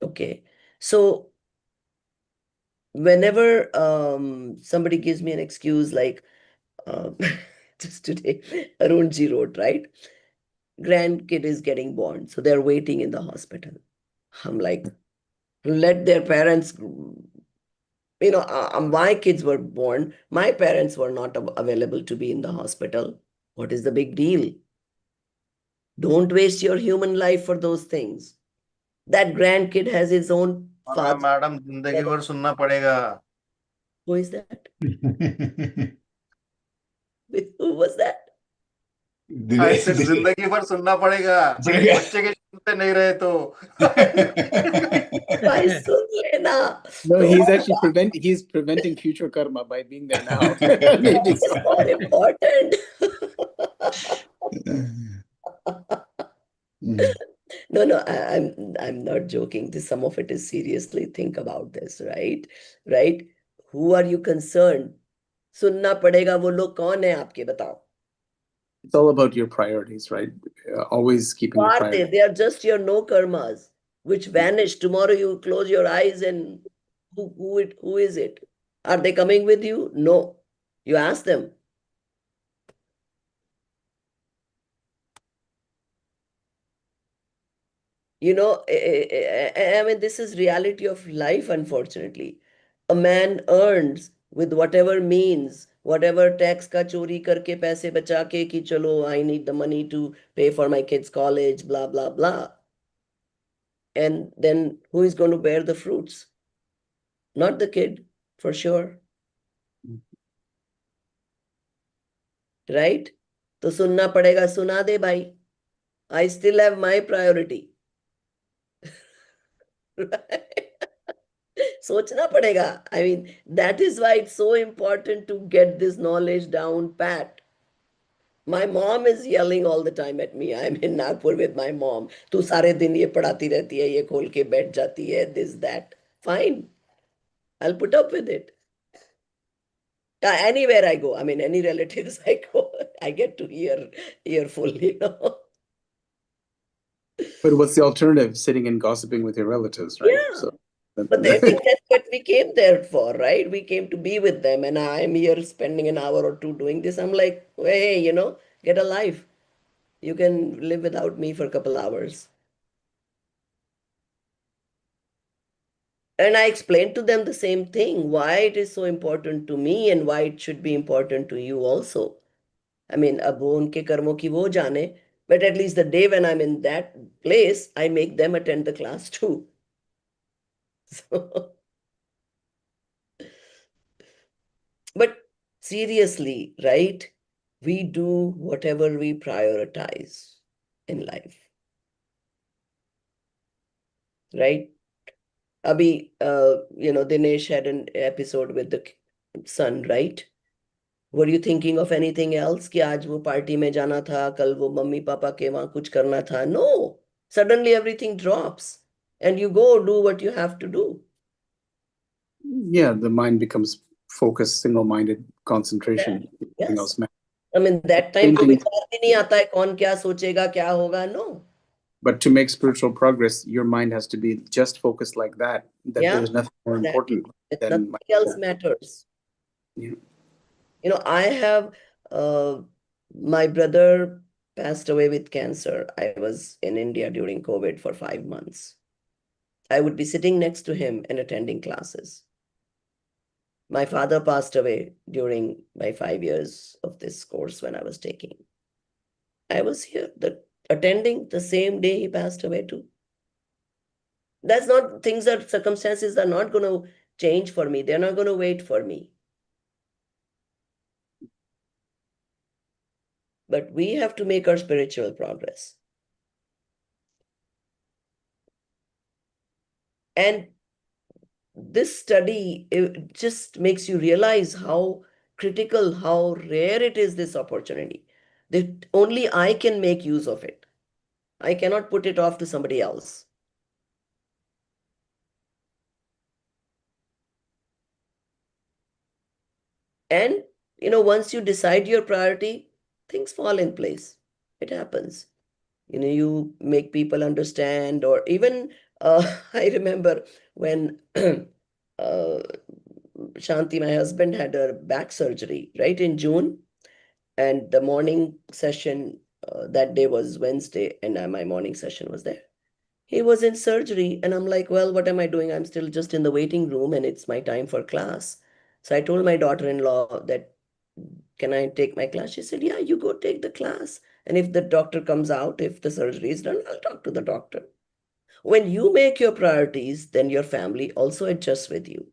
Okay. So whenever somebody gives me an excuse like just today, Arunji wrote, right? Grandkid is getting born, so they're waiting in the hospital. I'm like, let their parents, my kids were born, my parents were not available to be in the hospital. What is the big deal? Don't waste your human life for those things. That grandkid has his own father. Madam जिंदगी भर सुनना पड़ेगा. Who is that? Who was that? I said जिंदगी भर सुनना पड़ेगा. बच्चे के सुनते नहीं रहे तो. Why सुन लेना? No, he's actually he's preventing future karma by being there now. Maybe It's more important. No, I'm not joking. Some of it is seriously. Think about this, right? Right? Who are you concerned? सुनना पड़ेगा वो लोग कौन है आपके बताओ? It's all about your priorities, right? Always keeping Who your are priorities. they? They are just your no karmas, which vanish. Tomorrow you close your eyes and who is it? Are they coming with you? No. You ask them. I mean, this is reality of life, unfortunately. a man earns with whatever means, whatever tax ka chori karke paise bacha ke ki chalo, I need the money to pay for my kids' college, blah, blah, blah. And then who is going to bear the fruits? Not the kid, for sure. Right? तो सुनना पड़ेगा, सुना दे भाई. I still have my priority. सोचना पड़ेगा. I mean, that is why it's so important to get this knowledge down pat. My mom is yelling all the time at me. I'm in Nagpur with my mom. तू सारे दिन ये पढ़ाती रहती है, ये खोल के बैठ जाती है, this, that. Fine. I'll put up with it. Anywhere I go, I mean, any relatives I go, I get to hear earful, you know. But what's the alternative? Sitting and gossiping with your relatives, right? Yeah. So, But they think that's what we came there for, right? We came to be with them, and I'm here spending an hour or two doing this. I'm like, hey, you know, get a life. You can live without me for a couple hours. And I explained to them the same thing, why it is so important to me and why it should be important to you also. I mean, अब वो उनके कर्मों की वो जाने, but at least the day when I'm in that place, I make them attend the class too. So, but seriously, right? We do whatever we prioritize in life, right? Abhi, Dinesh had an episode with the son, right? Were you thinking of anything else? कि आज वो party में जाना था, कल वो mummy papa के वहां कुछ करना था? No. Suddenly everything drops and you go do what you have to do. yeah, the mind becomes focused, single-minded concentration. Nothing Yes. else matters. I mean, that time Same को thing. विचार भी नहीं आता है कौन क्या सोचेगा, क्या होगा. No. But to make spiritual progress, your mind has to be just focused like that. That Yeah, there's nothing more exactly. important than Nothing else matters. Yeah. I have my brother passed away with cancer. I was in India during COVID for 5 months. I would be sitting next to him and attending classes. My father passed away during my 5 years of this course when I was taking. I was here, attending the same day he passed away too. That's not things that circumstances are not going to change for me. They're not going to wait for me. But we have to make our spiritual progress. And this study, it just makes you realize how critical, how rare it is, this opportunity. That only I can make use of it. I cannot put it off to somebody else. And, once you decide your priority, things fall in place. It happens. You make people understand, or even, I remember when Shanti, my husband, had a back surgery, right, in June. And the morning session that day was Wednesday, and my morning session was there. He was in surgery, and I'm like, well, what am I doing? I'm still just in the waiting room, and it's my time for class. So I told my daughter-in-law that, can I take my class? She said, yeah, you go take the class. And if the doctor comes out, if the surgery is done, I'll talk to the doctor. When you make your priorities, then your family also adjusts with you.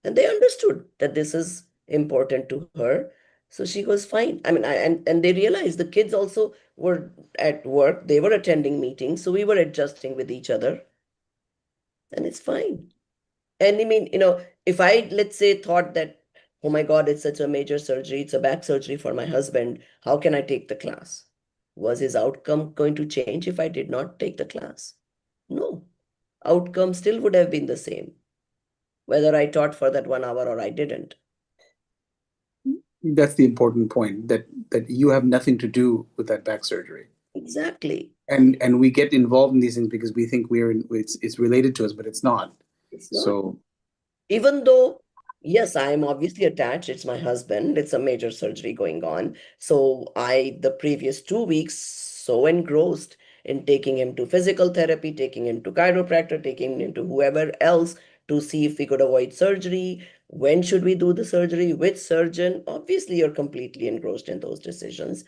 And they understood that this is important to her. So she was fine. I mean, and they realized the kids also were at work. They were attending meetings. So we were adjusting with each other. And it's fine. And I mean, if I, let's say, thought that, oh my God, it's such a major surgery, it's a back surgery for my husband, how can I take the class? Was his outcome going to change if I did not take the class? No. Outcome still would have been the same, whether I taught for that 1 hour or I didn't. That's the important point, that you have nothing to do with that back surgery. Exactly. And we get involved in these things because we think it's related to us, but it's not. It's not. So even though, yes, I am obviously attached, it's my husband, it's a major surgery going on. So the previous 2 weeks, so engrossed in taking him to physical therapy, taking him to chiropractor, taking him to whoever else to see if we could avoid surgery. When should we do the surgery? Which surgeon? Obviously, you're completely engrossed in those decisions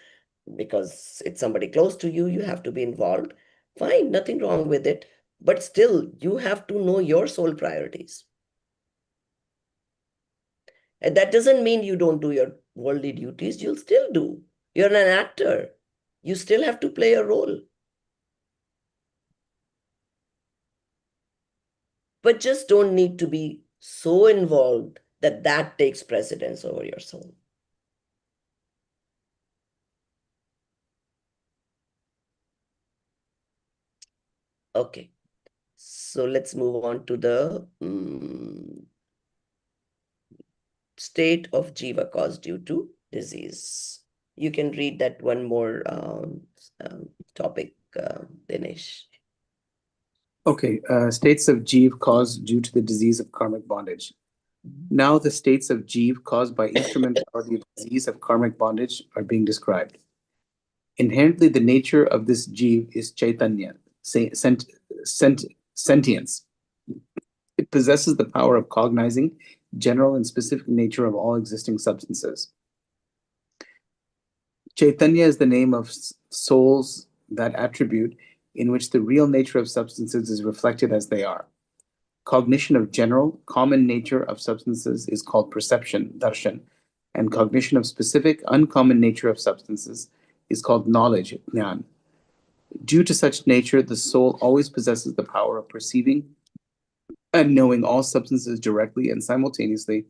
because it's somebody close to you. You have to be involved. Fine, nothing wrong with it. But still, you have to know your soul priorities. And that doesn't mean you don't do your worldly duties. You'll still do. You're an actor. You still have to play a role. But just don't need to be so involved that that takes precedence over your soul. Okay, so let's move on to the state of jiva caused due to disease. You can read that one more topic, Dinesh. Okay, states of Jeev caused due to the disease of karmic bondage. Now the states of Jeev caused by instrumentality of disease of karmic bondage are being described. Inherently, the nature of this Jeev is Chaitanya, sentience. It possesses the power of cognizing general and specific nature of all existing substances. Chaitanya is the name of souls, that attribute in which the real nature of substances is reflected as they are. Cognition of general, common nature of substances is called perception, darshan, and cognition of specific, uncommon nature of substances is called knowledge, jnana. Due to such nature, the soul always possesses the power of perceiving and knowing all substances directly and simultaneously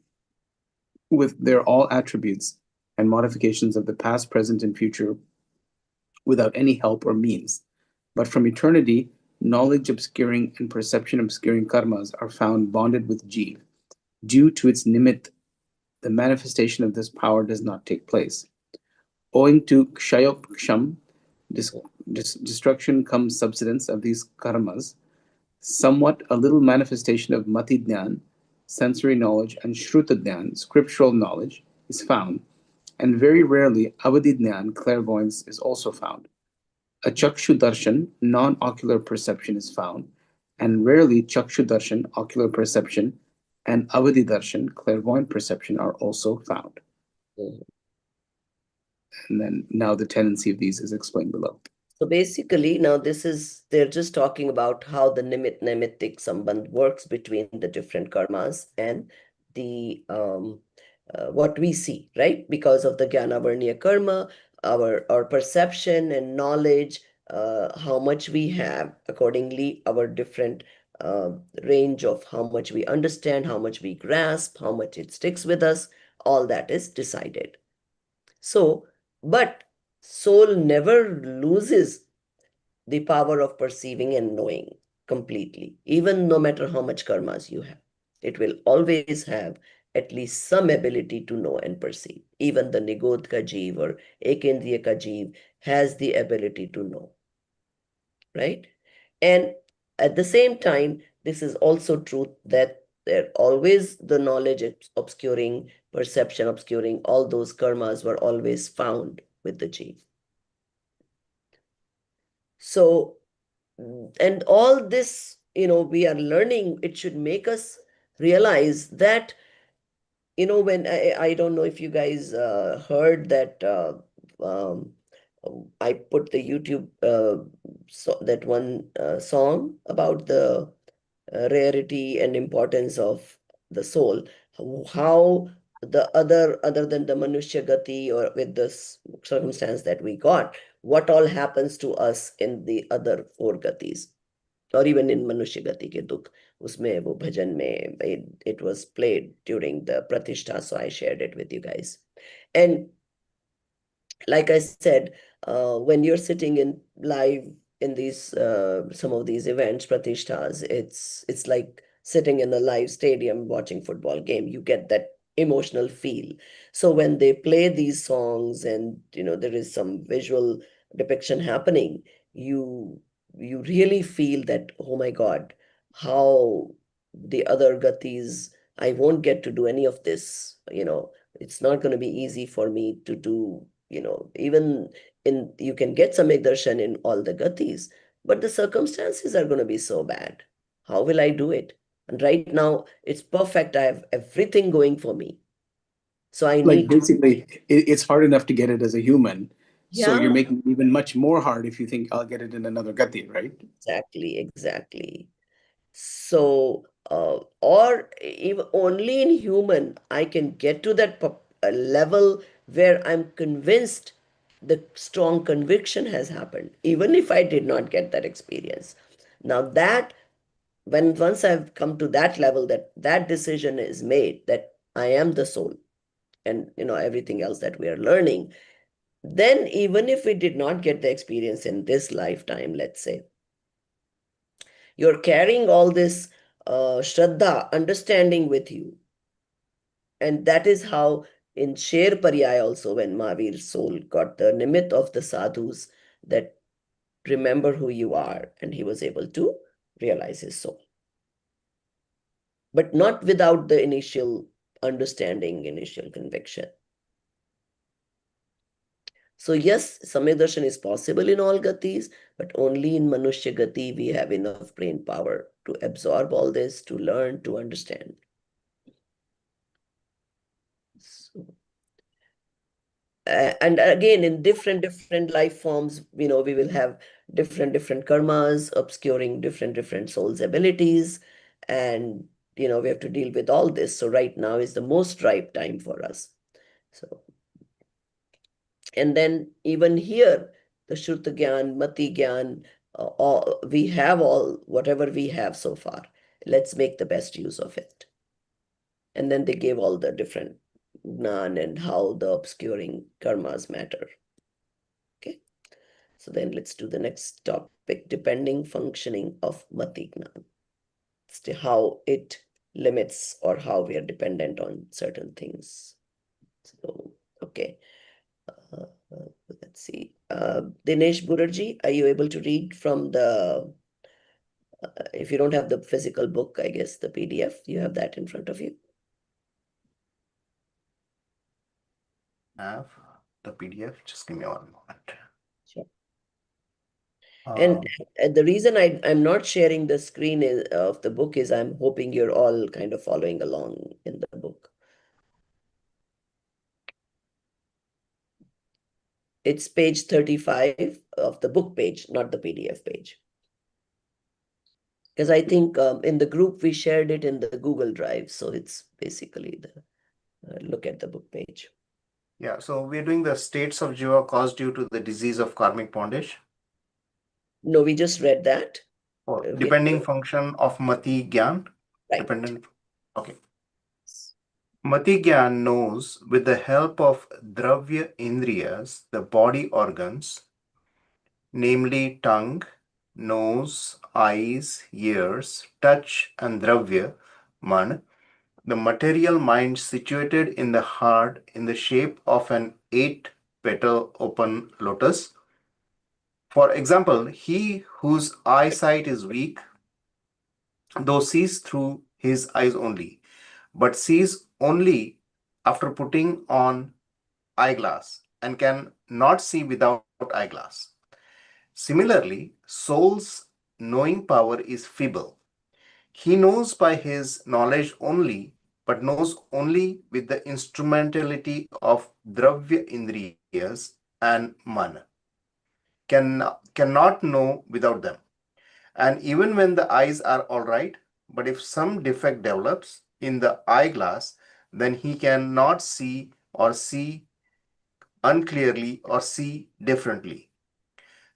with their all attributes and modifications of the past, present, and future without any help or means. But from eternity, knowledge obscuring and perception obscuring karmas are found bonded with Jeev. Due to its nimit, the manifestation of this power does not take place. Owing to kshayopksham, destruction comes subsidence of these karmas, somewhat a little manifestation of mati dhyan, sensory knowledge, and shruta dhyan, scriptural knowledge, is found, and very rarely avadi dhyan, clairvoyance, is also found. A chakshu darshan, non-ocular perception, is found, and rarely chakshu darshan, ocular perception, and avadi darshan, clairvoyant perception, are also found. And then now the tendency of these is explained below. So basically, now they're just talking about how the nimitic sambandh works between the different karmas and the what we see, right? Because of the Jnanavarniya karma, our perception and knowledge, how much we have, accordingly, our different range of how much we understand, how much we grasp, how much it sticks with us, all that is decided. So, but soul never loses the power of perceiving and knowing completely, even no matter how much karmas you have. It will always have at least some ability to know and perceive. Even the Nigodh ka jeev or Ekendriya ka jeev has the ability to know, right? And at the same time, this is also true that there always the knowledge obscuring, perception obscuring, all those karmas were always found with the jeev. So, and all this, we are learning, it should make us realize that, when I don't know if you guys heard that I put the YouTube that one song about the rarity and importance of the soul, how the other than the Manushya Gati, or with this circumstance that we got, what all happens to us in the other four Gatis, or even in Manushya Gati ke Dukh, usme wo bhajan mein it was played during the Pratishtha, so I shared it with you guys. And like I said, when you're sitting in live in these some of these events, Pratishthas, it's like sitting in a live stadium watching football game. You get that emotional feel. So when they play these songs and there is some visual depiction happening, you really feel that, oh my God, how the other gatis, I won't get to do any of this. It's not going to be easy for me to do, even you can get some darshan in all the gatis, but the circumstances are going to be so bad. How will I do it? And right now, it's perfect. I have everything going for me. So I Like need to, basically, it's hard enough to get it as a human. So you're yeah, making it even much more hard if you think I'll get it in another gati, right? exactly. So, or even only in human, I can get to that level where I'm convinced the strong conviction has happened, even if I did not get that experience. Now that when once I've come to that level, that decision is made that I am the soul, and everything else that we are learning, then even if we did not get the experience in this lifetime, let's say, you're carrying all this Shraddha, understanding with you. And that is how in Sher Pariyai also, when Mahavir's soul got the nimit of the sadhus, that remember who you are, and he was able to realize his soul. But not without the initial understanding, initial conviction. So yes, Samyak Darshan is possible in all gatis, but only in Manushya Gati we have enough brain power to absorb all this, to learn, to understand. So, and again, in different life forms, we will have different karmas obscuring different souls' abilities, and we have to deal with all this. So right now is the most ripe time for us. So, and then even here, the Shruta Gyan, Mati Gyan, we have all whatever we have so far. Let's make the best use of it. And then they gave all the different Gnan and how the obscuring karmas matter. Okay. So then let's do the next topic, depending functioning of Mati Gnan. How it limits or how we are dependent on certain things. So, okay. Let's see. Dinesh Burarji, are you able to read from the, if you don't have the physical book, I guess the PDF, you have that in front of you? Have the PDF. Just give me 1 moment. Sure. And the reason I'm not sharing the screen of the book is I'm hoping you're all kind of following along in the book. It's page 35 of the book page, not the PDF page. Because I think in the group we shared it in the Google Drive. So it's basically the look at the book page. Yeah, so we're doing the states of Jiva caused due to the disease of karmic bondage. No, we just read that. Or depending function of Mati Gyan. Right. Dependent. Okay. Mati Gyan knows with the help of Dravya Indriyas, the body organs, namely tongue, nose, eyes, ears, touch, and Dravya, Man, the material mind situated in the heart in the shape of an 8-petal open lotus. For example, he whose eyesight is weak, though sees through his eyes only, but sees only after putting on eyeglass and can not see without eyeglass. Similarly, soul's knowing power is feeble. He knows by his knowledge only, but knows only with the instrumentality of Dravya Indriyas and Man. Cannot know without them. And even when the eyes are all right, but if some defect develops in the eyeglass, then he cannot see or see unclearly or see differently.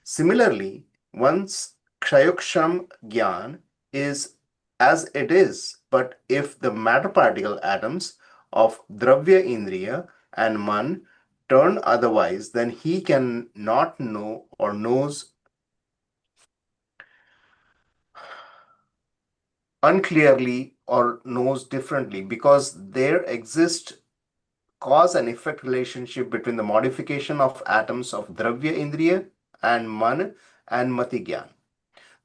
Similarly, one's Kshayoksham Gyan is as it is, but if the matter particle atoms of Dravya Indriya and Man turn otherwise, then he can not know or knows unclearly or knows differently, because there exists cause and effect relationship between the modification of atoms of Dravya Indriya and Man and Mati Gyan.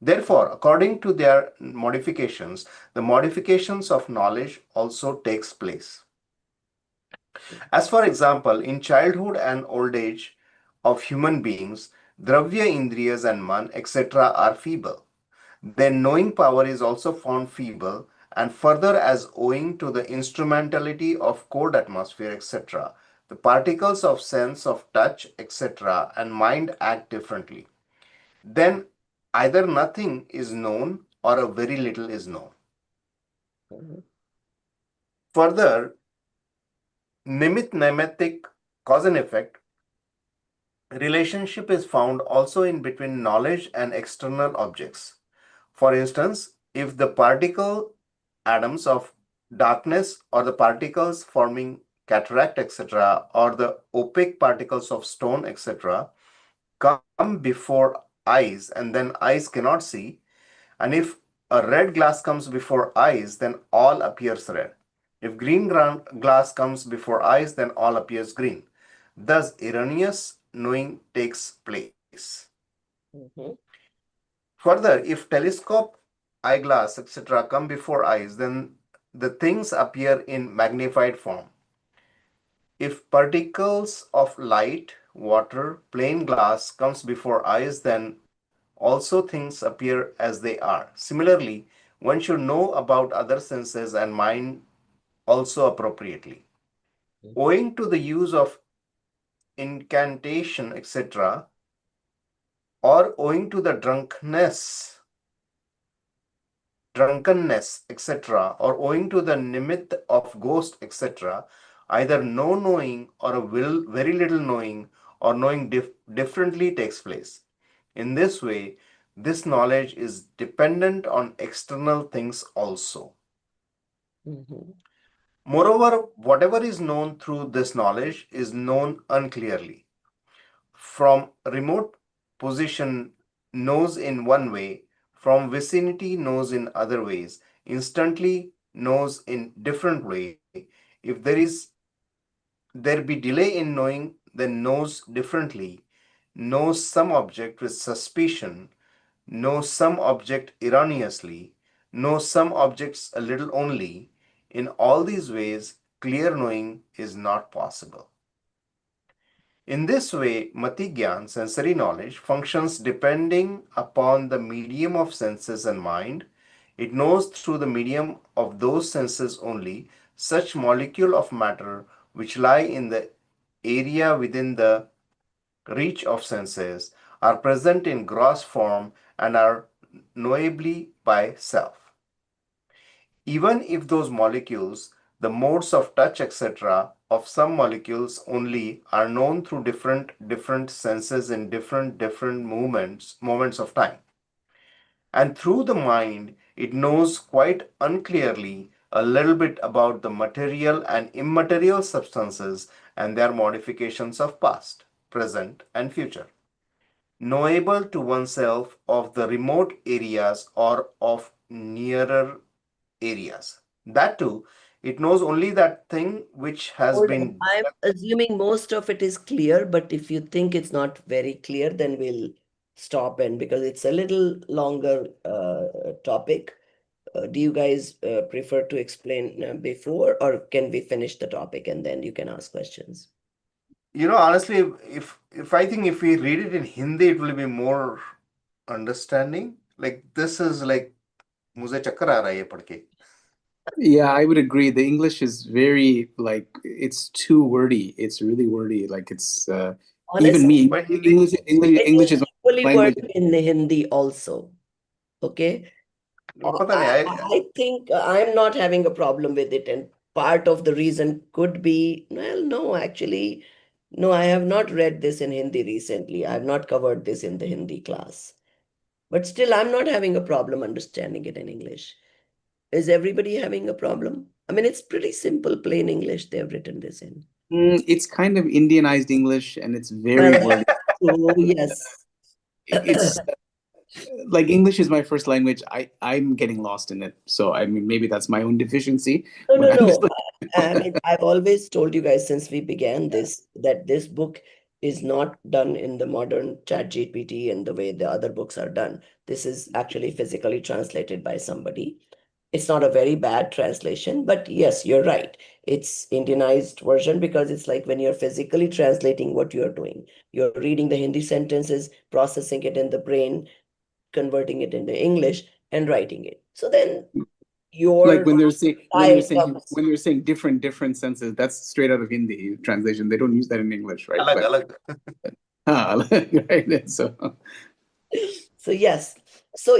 Therefore, according to their modifications, the modifications of knowledge also takes place. As for example, in childhood and old age of human beings, Dravya Indriyas and Man, etc. are feeble. Their knowing power is also found feeble, and further as owing to the instrumentality of cold atmosphere, etc., the particles of sense of touch, etc., and mind act differently. Then either nothing is known or a very little is known. Mhm. Further, nemitic cause and effect relationship is found also in between knowledge and external objects. For instance, if the particle atoms of darkness or the particles forming cataract, etc., or the opaque particles of stone, etc., come before eyes and then eyes cannot see, and if a red glass comes before eyes, then all appears red. If green glass comes before eyes, then all appears green. Thus, erroneous knowing takes place. Mhm. Further, if telescope, eyeglass, etc., come before eyes, then the things appear in magnified form. If particles of light, water, plain glass comes before eyes, then also things appear as they are. Similarly, one should know about other senses and mind also appropriately. Owing to the use of incantation, etc., or owing to the drunkenness, etc., or owing to the nimit of ghost, etc., either no knowing or a very little knowing or knowing differently takes place. In this way, this knowledge is dependent on external things also. Mhm. Moreover, whatever is known through this knowledge is known unclearly. From remote position knows in one way, from vicinity knows in other ways, instantly knows in different way. If there be delay in knowing, then knows differently, knows some object with suspicion, knows some object erroneously, knows some objects a little only. In all these ways, clear knowing is not possible. In this way, Mati Gyan, sensory knowledge, functions depending upon the medium of senses and mind. It knows through the medium of those senses only such molecule of matter which lie in the area within the reach of senses, are present in gross form, and are knowably by self. Even if those molecules, the modes of touch, etc., of some molecules only are known through different senses in different moments of time. And through the mind, it knows quite unclearly a little bit about the material and immaterial substances and their modifications of past, present, and future, knowable to oneself of the remote areas or of nearer areas. That too, it knows only that thing which has Hold on. been. I'm assuming most of it is clear, but if you think it's not very clear, then we'll stop and because it's a little longer topic. Do you guys prefer to explain before, or can we finish the topic and then you can ask questions? Honestly, if I think if we read it in Hindi, it will be more understanding. Like this is like मुझे चक्कर आ रहा है ये पढ़ के. Yeah, I would agree. The English is very like it's too wordy. It's really wordy. Like it's even Honestly, me. But Hindi, it English is is my equally language. worded in the Hindi also. Okay. पता नहीं. I think I'm not having a problem with it, and part of the reason could be, well, no, actually, no, I have not read this in Hindi recently. I have not covered this in the Hindi class. But still, I'm not having a problem understanding it in English. Is everybody having a problem? I mean, it's pretty simple, plain English they've written this in. It's kind of Indianized English, and it's very Well, wordy. so yes. It's like English is my first language. I'm getting lost in it. So I mean, maybe that's my own deficiency, No, but no, I'm just no. like, I mean, I've always told you guys since we began this that this book is not done in the modern chat GPT and the way the other books are done. This is actually physically translated by somebody. It's not a very bad translation, but yes, you're right. It's Indianized version because it's like when you're physically translating what you're doing. You're reading the Hindi sentences, processing it in the brain, converting it into English, and writing it. So then Like your when they're style comes. saying different senses, that's straight out of Hindi translation. They don't use that in English, right? Alag, But alag. right. So So yes, so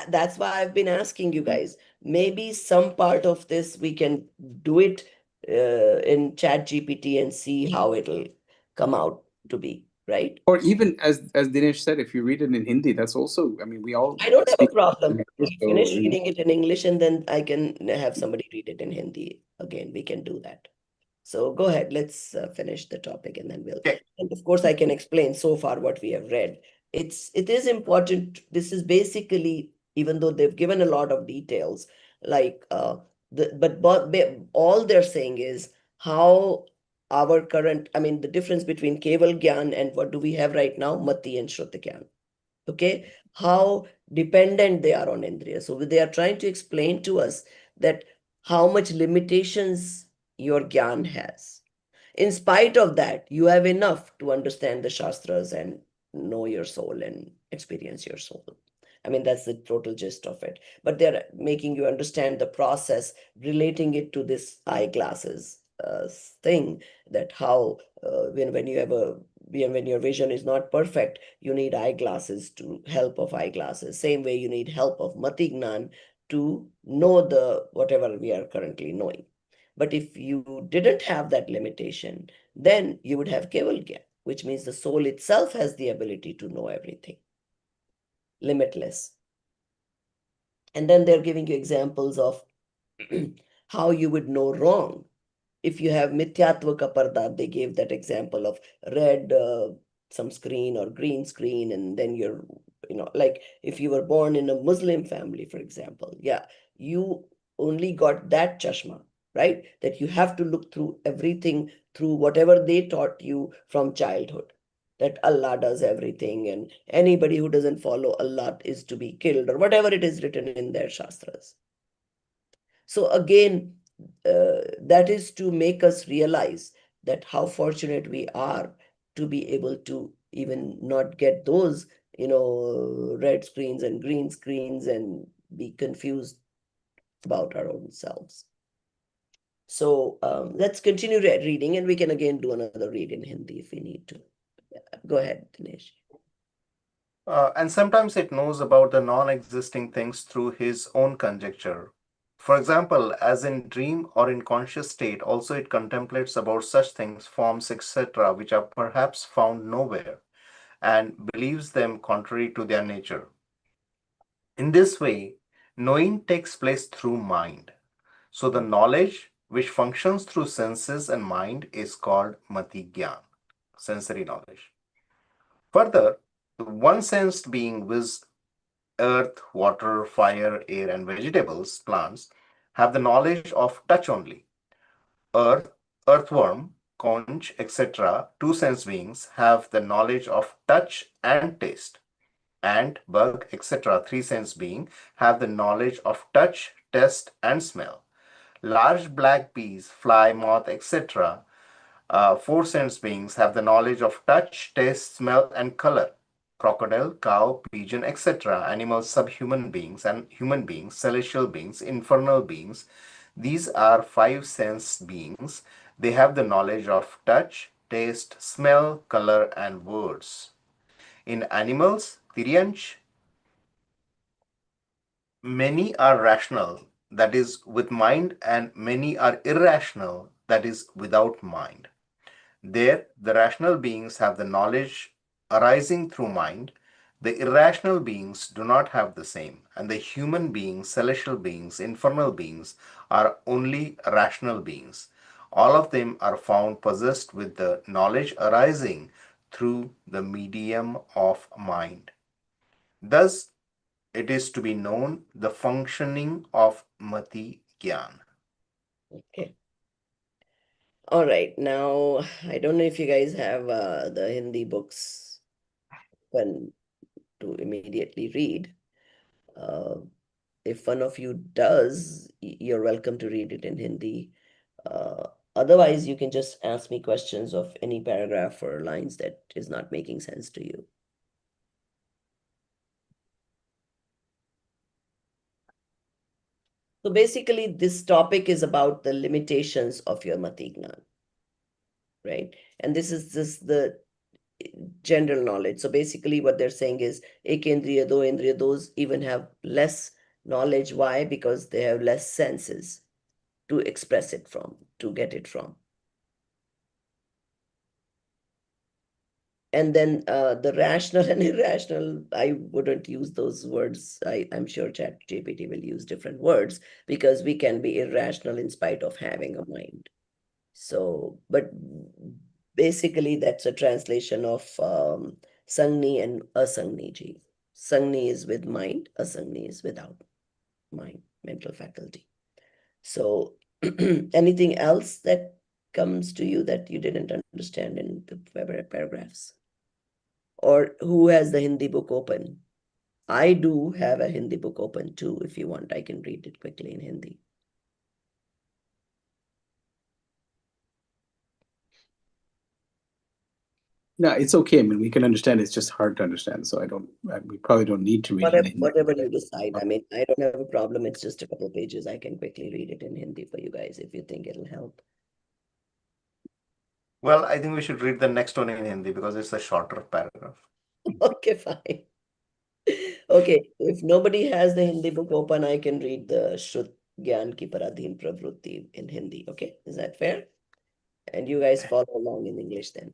that's why I've been asking you guys. Maybe some part of this we can do it in Chat GPT and see how it'll come out to be, right? or even as Dinesh said, if you read it in Hindi, that's also, I mean, we all I don't have a speak problem. English, I'll finish so reading it in English and then I can have somebody read it in Hindi again. We can do that. So go ahead, let's finish the topic and then we'll. Okay. And of course, I can explain so far what we have read. It is important. This is basically, even though they've given a lot of details, like all they're saying is how our current, I mean, the difference between Keval Gyan and what do we have right now, Mati and Shruti Gyan. Okay, how dependent they are on Indriya. So they are trying to explain to us that how much limitations your Gyan has. In spite of that, you have enough to understand the Shastras and know your soul and experience your soul. I mean, that's the total gist of it. But they're making you understand the process, relating it to this eyeglasses thing, that how when you have when your vision is not perfect, you need eyeglasses to help of eyeglasses. Same way you need help of Mati Gnan to know the whatever we are currently knowing. But if you didn't have that limitation, then you would have Keval Gyan, which means the soul itself has the ability to know everything, limitless. And then they're giving you examples of how you would know wrong. If you have mithyatva kaparda, they gave that example of red some screen or green screen, and then you're, like if you were born in a Muslim family, for example, yeah, you only got that chashma, right? That you have to look through everything through whatever they taught you from childhood, that Allah does everything, and anybody who doesn't follow Allah is to be killed, or whatever it is written in their shastras. So again, that is to make us realize that how fortunate we are to be able to even not get those, red screens and green screens and be confused about our own selves. So let's continue reading, and we can again do another read in Hindi if we need to. Go ahead, Dinesh. And sometimes it knows about the non-existing things through his own conjecture. For example, as in dream or in conscious state, also it contemplates about such things, forms, etc., which are perhaps found nowhere, and believes them contrary to their nature. In this way, knowing takes place through mind. So the knowledge which functions through senses and mind is called Mati Gyan, sensory knowledge. Further, the one sensed being viz. Earth, water, fire, air, and vegetables, plants, have the knowledge of touch only. Earth, earthworm, conch, etc., two sense beings have the knowledge of touch and taste. Ant, bug, etc., three sense being have the knowledge of touch, taste, and smell. Large black bees, fly, moth, etc., four sense beings have the knowledge of touch, taste, smell, and color. Crocodile, cow, pigeon, etc., animals, subhuman beings, and human beings, celestial beings, infernal beings. These are five sense beings. They have the knowledge of touch, taste, smell, color, and words. In animals, Tiryanch, many are rational, that is, with mind, and many are irrational, that is, without mind. There, the rational beings have the knowledge arising through mind. The irrational beings do not have the same, and the human beings, celestial beings, infernal beings are only rational beings. All of them are found possessed with the knowledge arising through the medium of mind. Thus, it is to be known the functioning of Mati Gyan. Okay. All right. Now, I don't know if you guys have the Hindi books open to immediately read. If one of you does, you're welcome to read it in Hindi. Otherwise, you can just ask me questions of any paragraph or lines that is not making sense to you. So So basically, this topic is about the limitations of your matignan, right? And this is just the general knowledge. So basically, what they're saying is, ekendriya, do indriya, those even have less knowledge. Why? Because they have less senses to express it from, to get it from. And then the rational and irrational, I wouldn't use those words. I'm sure ChatGPT will use different words because we can be irrational in spite of having a mind. So, but basically that's a translation of Sangni and Asangni ji. Sangni is with mind, Asangni is without mind, mental faculty. So anything else that comes to you that you didn't understand in the paragraphs? Or who has the Hindi book open? I do have a Hindi book open too. If you want, I can read it quickly in Hindi. No, it's okay. I mean, we can understand. It's just hard to understand. So we probably don't need to read it. Whatever you decide. I mean, I don't have a problem. It's just a couple pages. I can quickly read it in Hindi for you guys if you think it'll help. Well, I think we should read the next one in Hindi because it's a shorter paragraph. Okay, fine. Okay, if nobody has the Hindi book open, I can read the Shrut Gyan Ki Paradhin Pravrutti in Hindi. Okay, is that fair? And you guys follow along in English then.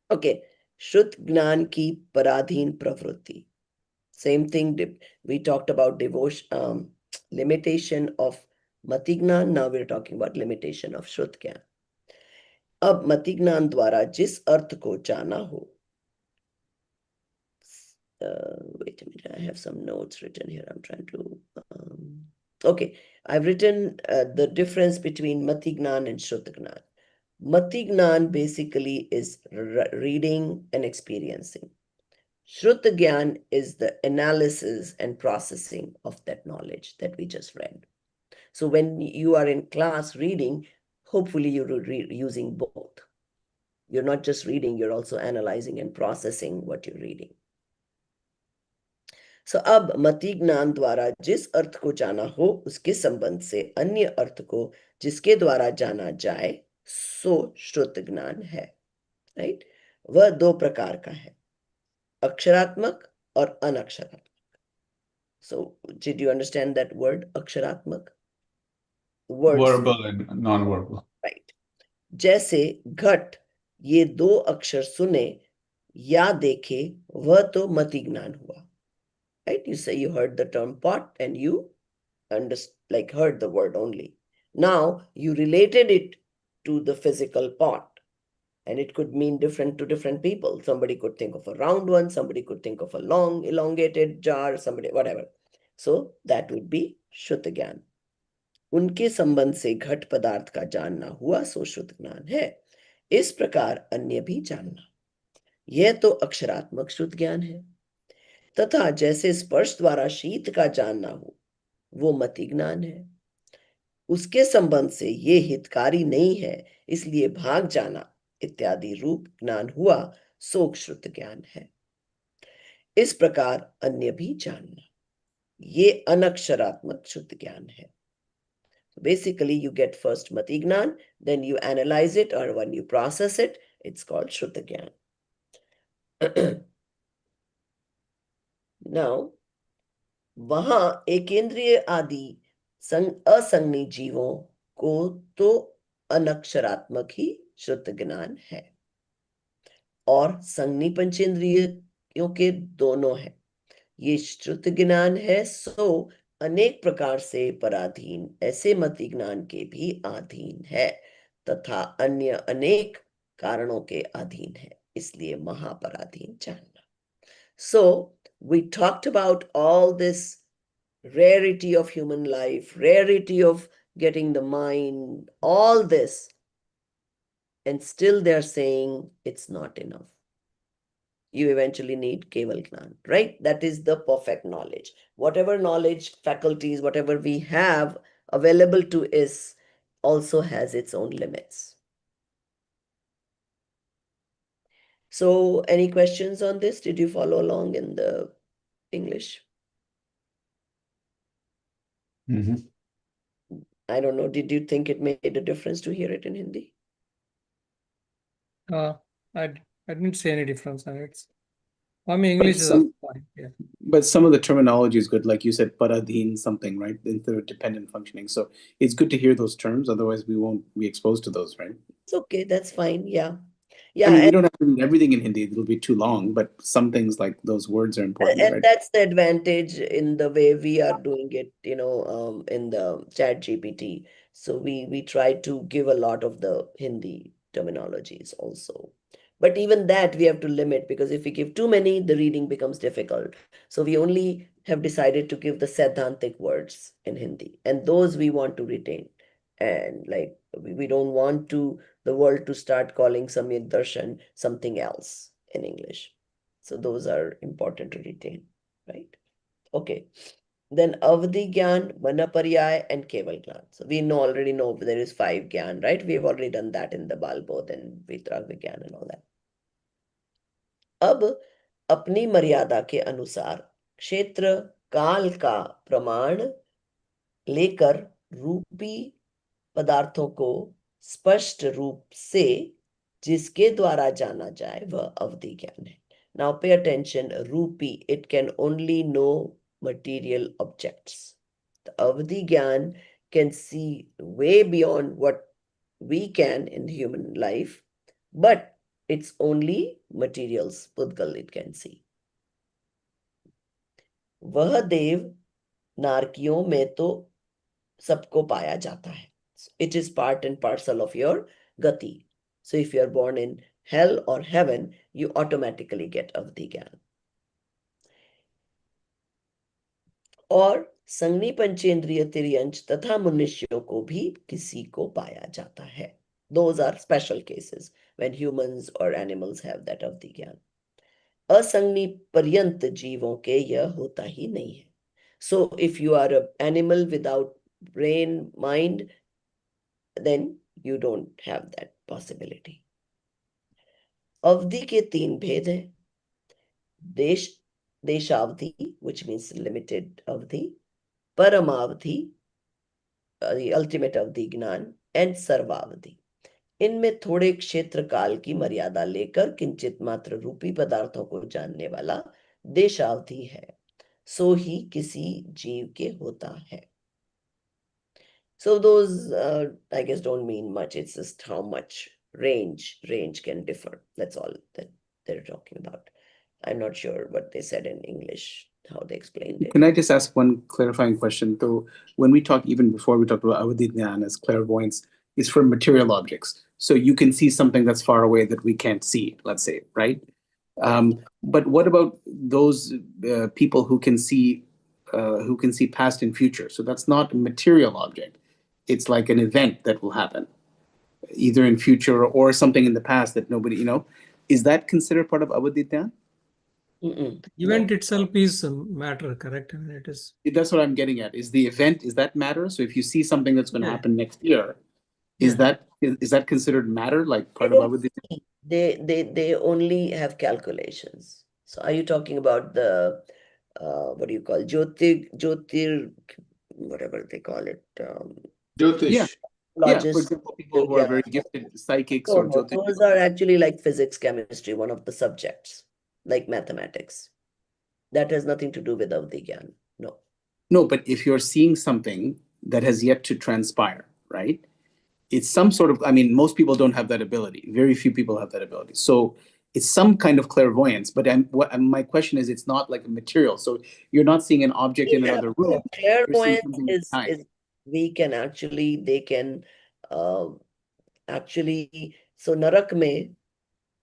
Okay, Shrut Gnan Ki Paradhin Pravrutti. Same thing, we talked about devotion, limitation of Matignan. Now we're talking about limitation of Shrut Gyan. अब मतिज्ञान द्वारा जिस अर्थ को जाना हो, wait a minute, I have some notes written here. I'm trying to, okay, I've written the difference between Matignan and Shrutagnan. Matignan basically is reading and experiencing. Shrutagyan is the analysis and processing of that knowledge that we just read. So when you are in class reading, hopefully you're using both. You're not just reading, you're also analyzing and processing what you're reading. So अब मति ज्ञान द्वारा जिस अर्थ को जाना हो उसके संबंध से अन्य अर्थ को जिसके द्वारा जाना जाए सो श्रुत ज्ञान है, राइट? वह दो प्रकार का है, अक्षरात्मक और अनक्षरात्मक. So did you understand that word aksharatmak? Words. Verbal and non-verbal. Right. जैसे घट ये दो अक्षर सुने या देखे वह तो मति ज्ञान हुआ. Right? You say you heard the term pot and you like heard the word only. Now you related it to the physical pot. And it could mean different to different people. Somebody could think of a round one, somebody could think of a long, elongated jar, somebody, whatever. So that would be Shrut Gyan. उनके संबंध से घट पदार्थ का जानना हुआ सो श्रुत ज्ञान है. इस प्रकार अन्य भी जानना, यह तो अक्षरात्मक श्रुत ज्ञान है. तथा जैसे स्पर्श द्वारा शीत का जानना हो वो मति ज्ञान है. उसके संबंध से ये हितकारी नहीं है इसलिए भाग जाना इत्यादि रूप ज्ञान हुआ सो श्रुत ज्ञान है. इस प्रकार अन्य भी जानना, ये अनक्षरात्मक श्रुत ज्ञान है. Basically, you get first mati gnan, then you analyze it, or when you process it, it's called Shrut Gyan. Now, वहां एकेंद्रिय आदि असंगनी जीवों को तो अनक्षरात्मक ही श्रुत ज्ञान है और संगनी पंचेंद्रियों के दोनों है. ये श्रुत ज्ञान है सो अनेक प्रकार से पराधीन ऐसे मति ज्ञान के भी अधीन है तथा अन्य अनेक कारणों के अधीन है, इसलिए महापराधीन जानना. So we talked about all this rarity of human life, rarity of getting the mind, all this, and still they're saying it's not enough. You eventually need Keval Gnan, right? That is the perfect knowledge. Whatever knowledge, faculties, whatever we have available to us also has its own limits. So any questions on this? Did you follow along in the English? Mhm. I don't know. Did you think it made a difference to hear it in Hindi? I didn't see any difference. I mean, But English is also some, fine. Yeah. but some of the terminology is good, like you said, paradhin something, right? Interdependent functioning. So it's good to hear those terms. Otherwise, we won't be exposed to those, right? It's okay. That's fine. Yeah. I Yeah. mean, we And, don't have to read everything in Hindi. It'll be too long, but some things like those words are important, and right? that's the advantage in the way we are doing it, in the chat GPT. So we try to give a lot of the Hindi terminologies also. But even that we have to limit, because if we give too many, the reading becomes difficult. So we only have decided to give the Siddhantic words in Hindi, and those we want to retain. And like we don't want to the world to start calling Samyak Darshan something else in English. So those are important to retain, right? Okay. Then Avadhi Gyan, Manaparyay, and Keval Gyan. So we already know there is 5 Gyan, right? We've already done that in the Balbodh and Vitrag Vigyan and all that. अब अपनी मर्यादा के अनुसार क्षेत्र काल का प्रमाण लेकर रूपी पदार्थों को स्पष्ट रूप से जिसके द्वारा जाना जाए वह अवधि ज्ञान है. Now pay attention, Rupi, it can only know material objects. The Avadhi Gyan can see way beyond what we can in human life, but it's only materials, Pudgal, it can see. वह देव नारकियों में तो सबको पाया जाता है. It is part and parcel of your gati. So if you are born in hell or heaven, you automatically get Avadhi Gyan. और संगनी पंचेंद्रिय तिर्यंच तथा मनुष्यों को भी किसी को पाया जाता है. Those are special cases when humans or animals have that Avadhi Gyan. असंगनी पर्यंत जीवों के यह होता ही नहीं है. So if you are an animal without brain, mind, then you don't have that possibility. अवधि के 3 भेद हैं. देश देशावधि, which means limited अवधि, परमावधि, the ultimate अवधि ज्ञान, and सर्वावधि. इनमें थोड़े क्षेत्र काल की मर्यादा लेकर किंचित मात्र रूपी पदार्थों को जानने वाला देशावधि है, सो ही किसी जीव के होता है. So those, I guess, don't mean much. It's just how much range can differ. That's all that they're talking about. I'm not sure what they said in English, how they explained it. Can I just ask one clarifying question? So when we talk, even before we talked about Avadhi Dhyan as clairvoyance, is for material objects. So you can see something that's far away that we can't see, let's say, right? But what about those people who can see past and future? So that's not a material object. It's like an event that will happen, either in future or something in the past that nobody, is that considered part of Avadhi Dhyan? Event itself is matter, correct? I mean, it is. That's what I'm getting at. Is the event, is that matter? So if you see something that's going to happen next year, is that considered matter, like part of Avadhi? They only have calculations. So are you talking about the what do you call Jyotir, whatever they call it? Jyotish. Yeah. Yeah, for Logists. example, people who are very gifted psychics or No, Jyotish. those are actually like physics, chemistry, one of the subjects, like mathematics. That has nothing to do with Avadhi Gyan. No. No, but if you're seeing something that has yet to transpire, right? It's some sort of, I mean, most people don't have that ability. Very few people have that ability. So it's some kind of clairvoyance, but my question is, it's not like a material. So you're not seeing an object in another room. Clairvoyance is we can actually, they can actually, so Narak mein,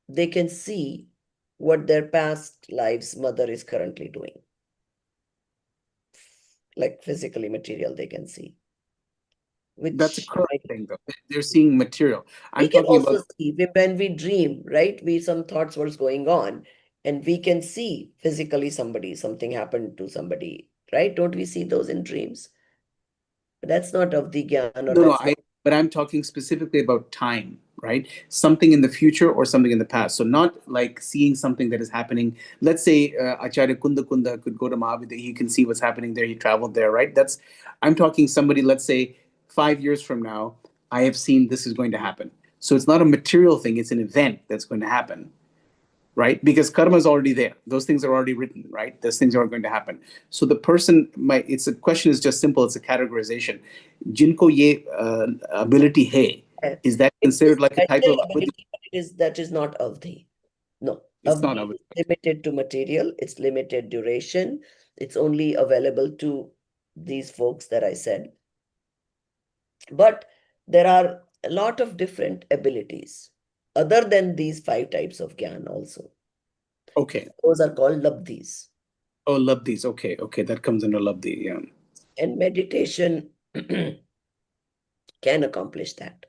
they can see what their past lives mother is currently doing. Like physically material, they can see. That's a correct thing, though. They're seeing material. We can also see when we dream, right? Some thoughts what's going on, and we can see physically something happened to somebody, right? Don't we see those in dreams? But that's not Avadhi Gyan. But I'm talking specifically about time, right? Something in the future or something in the past. So not like seeing something that is happening. Let's say Acharya Kunda Kunda could go to Mahavidya, he can see what's happening there, he traveled there, right? I'm talking somebody, let's say 5 years from now, I have seen this is going to happen. So it's not a material thing, it's an event that's going to happen, right? Because karma is already there. Those things are already written, right? Those things are going to happen. So the person it's a question is just simple. It's a categorization. Jinko ye ability hai, is that It's considered like a type special of ability, but that is not avdhi. No, It's not avdhi is limited to material. It's limited duration. It's only available to these folks that I said. But there are a lot of different abilities other than these 5 types of gyan also. Okay. Those are called labdhis. Oh, labdhis. Okay. Okay. That comes under labdhi. Yeah. And meditation can accomplish that.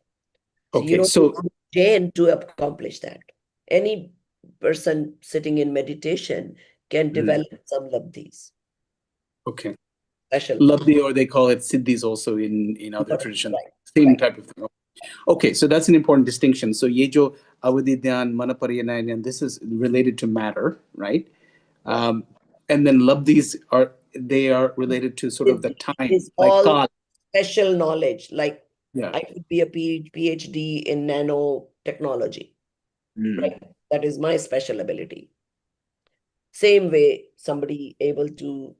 So you Okay. don't So need Jain to accomplish that. Any person sitting in meditation can develop some labdhis. okay. Special. Labdhi, or they call it siddhis also in other Right, traditions. right, Same right. type of thing. Okay, so that's an important distinction. So ye jo avadhi dhyan, manapariyanayan, this is related to matter, right? Yeah. And then labdhis are related to sort of the time, It's like all kal. special knowledge. Like Yeah. I could be a PhD in nanotechnology. Right. That is my special ability. Same way, somebody able to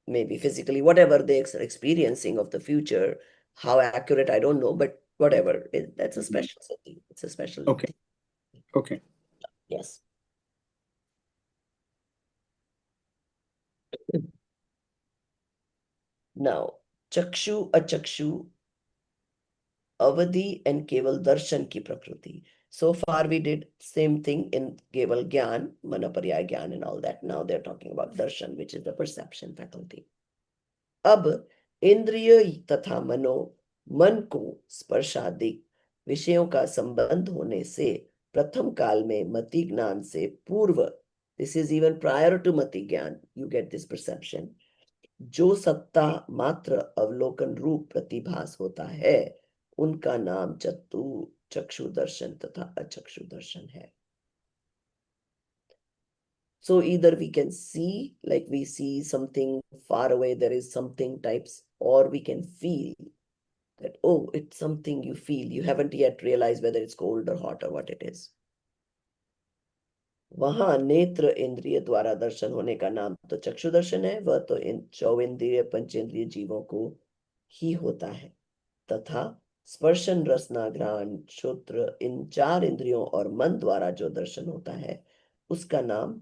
maybe physically, whatever they're experiencing of the future, how accurate, I don't know, but whatever, that's a special thing. It's a special Okay. thing. Okay. Yes. Now, chakshu, achakshu, avadhi, and keval darshan ki prakriti. So far, we did same thing in keval gyan, manaparya gyan and all that. Now they're talking about darshan, which is the perception faculty. अब इंद्रिय तथा मन को स्पर्शादिक विषयों का संबंध होने से प्रथम काल में मति ज्ञान से पूर्व, this is even prior to mati gyan, you get this perception, जो सत्ता मात्र अवलोकन रूप प्रतिभास होता है उनका नाम चक्षु दर्शन तथा अचक्षु दर्शन है. So either we can see, like we see something far away, there is something types, or we can feel that, oh, it's something you feel. You haven't yet realized whether it's cold or hot or what it is. वहां नेत्र इंद्रिय द्वारा दर्शन होने का नाम तो चक्षु दर्शन है, वह तो इन 4 इंद्रिय पंचेंद्रिय जीवों को ही होता है, तथा स्पर्शन रसना घ्राण श्रोत्र इन 4 इंद्रियों और मन द्वारा जो दर्शन होता है उसका नाम,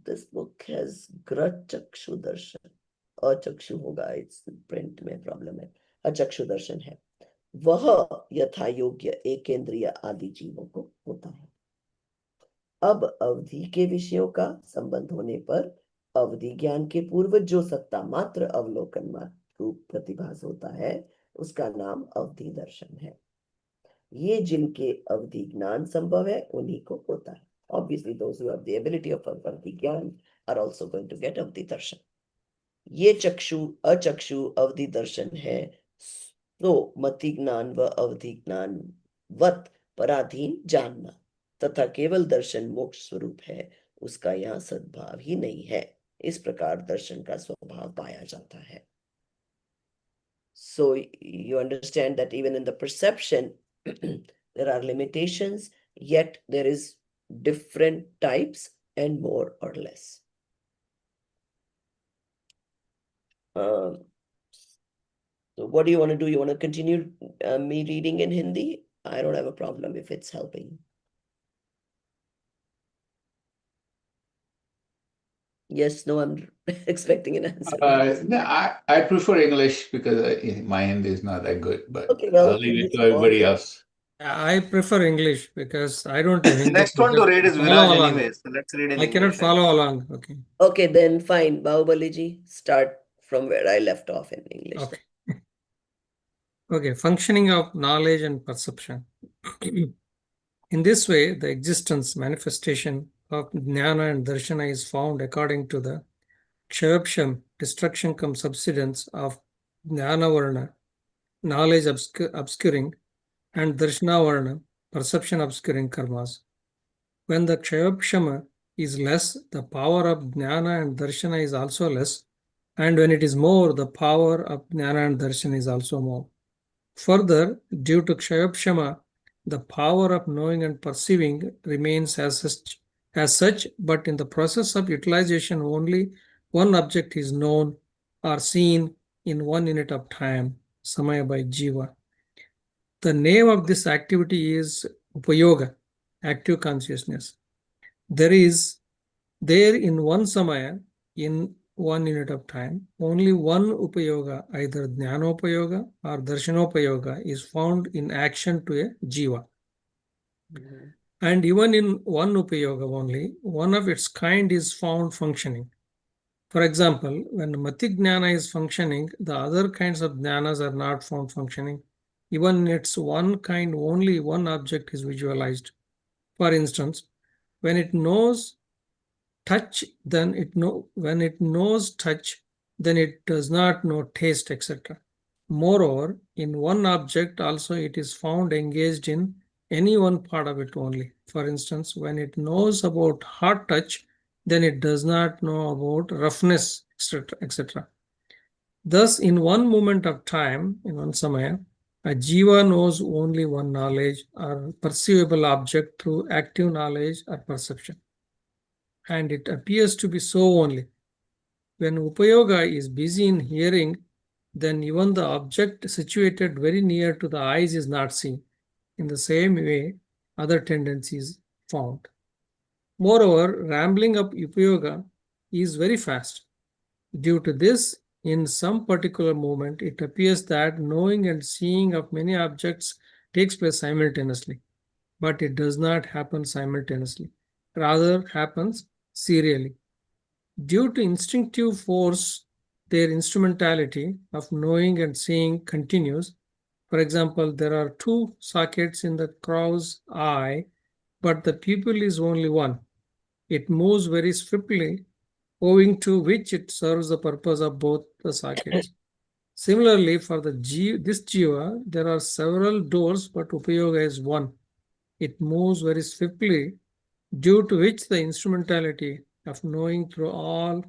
this book has grach chakshu darshan, अचक्षु होगा, इट्स प्रिंट में प्रॉब्लम है, अचक्षु दर्शन है, वह यथा योग्य एकेंद्रिय आदि जीवों को होता है. अब अवधि के विषयों का संबंध होने पर अवधि ज्ञान के पूर्व जो सत्ता मात्र अवलोकन मात्र रूप प्रतिभास होता है उसका नाम अवधि दर्शन है. ये जिनके अवधि ज्ञान संभव है उन्हीं को होता है. Obviously, those who have the ability of avadhi gyan are also going to get avadhi darshan. ये चक्षु अचक्षु अवधि दर्शन है, तो मति ज्ञान व अवधि ज्ञान वत पराधीन जानना तथा केवल दर्शन मोक्ष स्वरूप है, उसका यहाँ सद्भाव ही नहीं है. इस प्रकार दर्शन का स्वभाव पाया जाता है. So you understand that even in the perception there are limitations, yet there is different types and more or less. So what do you want to do? You want to continue me reading in Hindi? I don't have a problem if it's helping. Yes, no, I'm expecting an answer. No, I prefer English because my Hindi is not that good, but Okay, well, I'll leave it let's to go on. everybody else. I prefer English because I don't have Hindi. Next one to Just read is follow Viraj along. anyways. So let's read in I cannot English. follow along. Okay. Okay, then fine. Bahubali ji, start from where I left off in English. Okay. Okay. Functioning of knowledge and perception. In this way, the existence, manifestation of jnana and darshana is found according to the Kshayapsham, destruction cum subsidence of Jnana Varna, knowledge obscuring, and Darshana Varna, perception obscuring karmas. When the Kshayapshama is less, the power of Jnana and Darshana is also less, and when it is more, the power of Jnana and Darshana is also more. Further, due to Kshayapshama, the power of knowing and perceiving remains as such, but in the process of utilization, only one object is known or seen in 1 unit of time, samaya by jiva. The name of this activity is upayoga, active consciousness. There in one samaya, in 1 unit of time, only one upayoga, either jnanopayoga or darshanopayoga, is found in action to a jiva. And even in one upayoga only, one of its kind is found functioning. For example, when mati jnana is functioning, the other kinds of jnanas are not found functioning. Even in its one kind, only one object is visualized. For instance, when it knows touch, when it knows touch, then it does not know taste, etc. Moreover, in one object also it is found engaged in any one part of it only. For instance, when it knows about hot touch, then it does not know about roughness, etc., etc. Thus, in one moment of time, in one samaya, a jiva knows only one knowledge or perceivable object through active knowledge or perception. And it appears to be so only. When upayoga is busy in hearing, then even the object situated very near to the eyes is not seen. In the same way, other tendencies found. Moreover, rambling up upayoga is very fast. Due to this, in some particular moment, it appears that knowing and seeing of many objects takes place simultaneously, but it does not happen simultaneously, rather happens serially. Due to instinctive force, their instrumentality of knowing and seeing continues. For example, there are 2 sockets in the crow's eye, but the pupil is only one. It moves very swiftly, owing to which it serves the purpose of both the sockets. Similarly, for this jiva, there are several doors, but upayoga is one. It moves very swiftly, due to which the instrumentality of knowing through all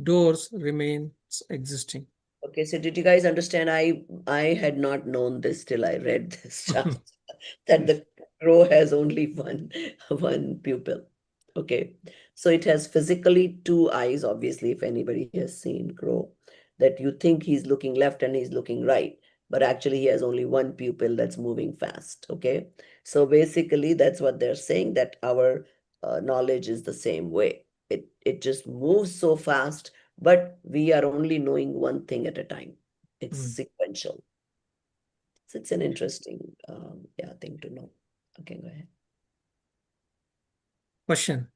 doors remains existing. Okay, so did you guys understand? I had not known this till I read this chapter, that the crow has only one pupil. Okay, so it has physically 2 eyes, obviously, if anybody has seen crow, that you think he's looking left and he's looking right, but actually he has only one pupil that's moving fast. Okay, so basically that's what they're saying, that our knowledge is the same way. It just moves so fast, but we are only knowing one thing at a time. It's sequential. So it's an interesting thing to know. Okay, go ahead. Question.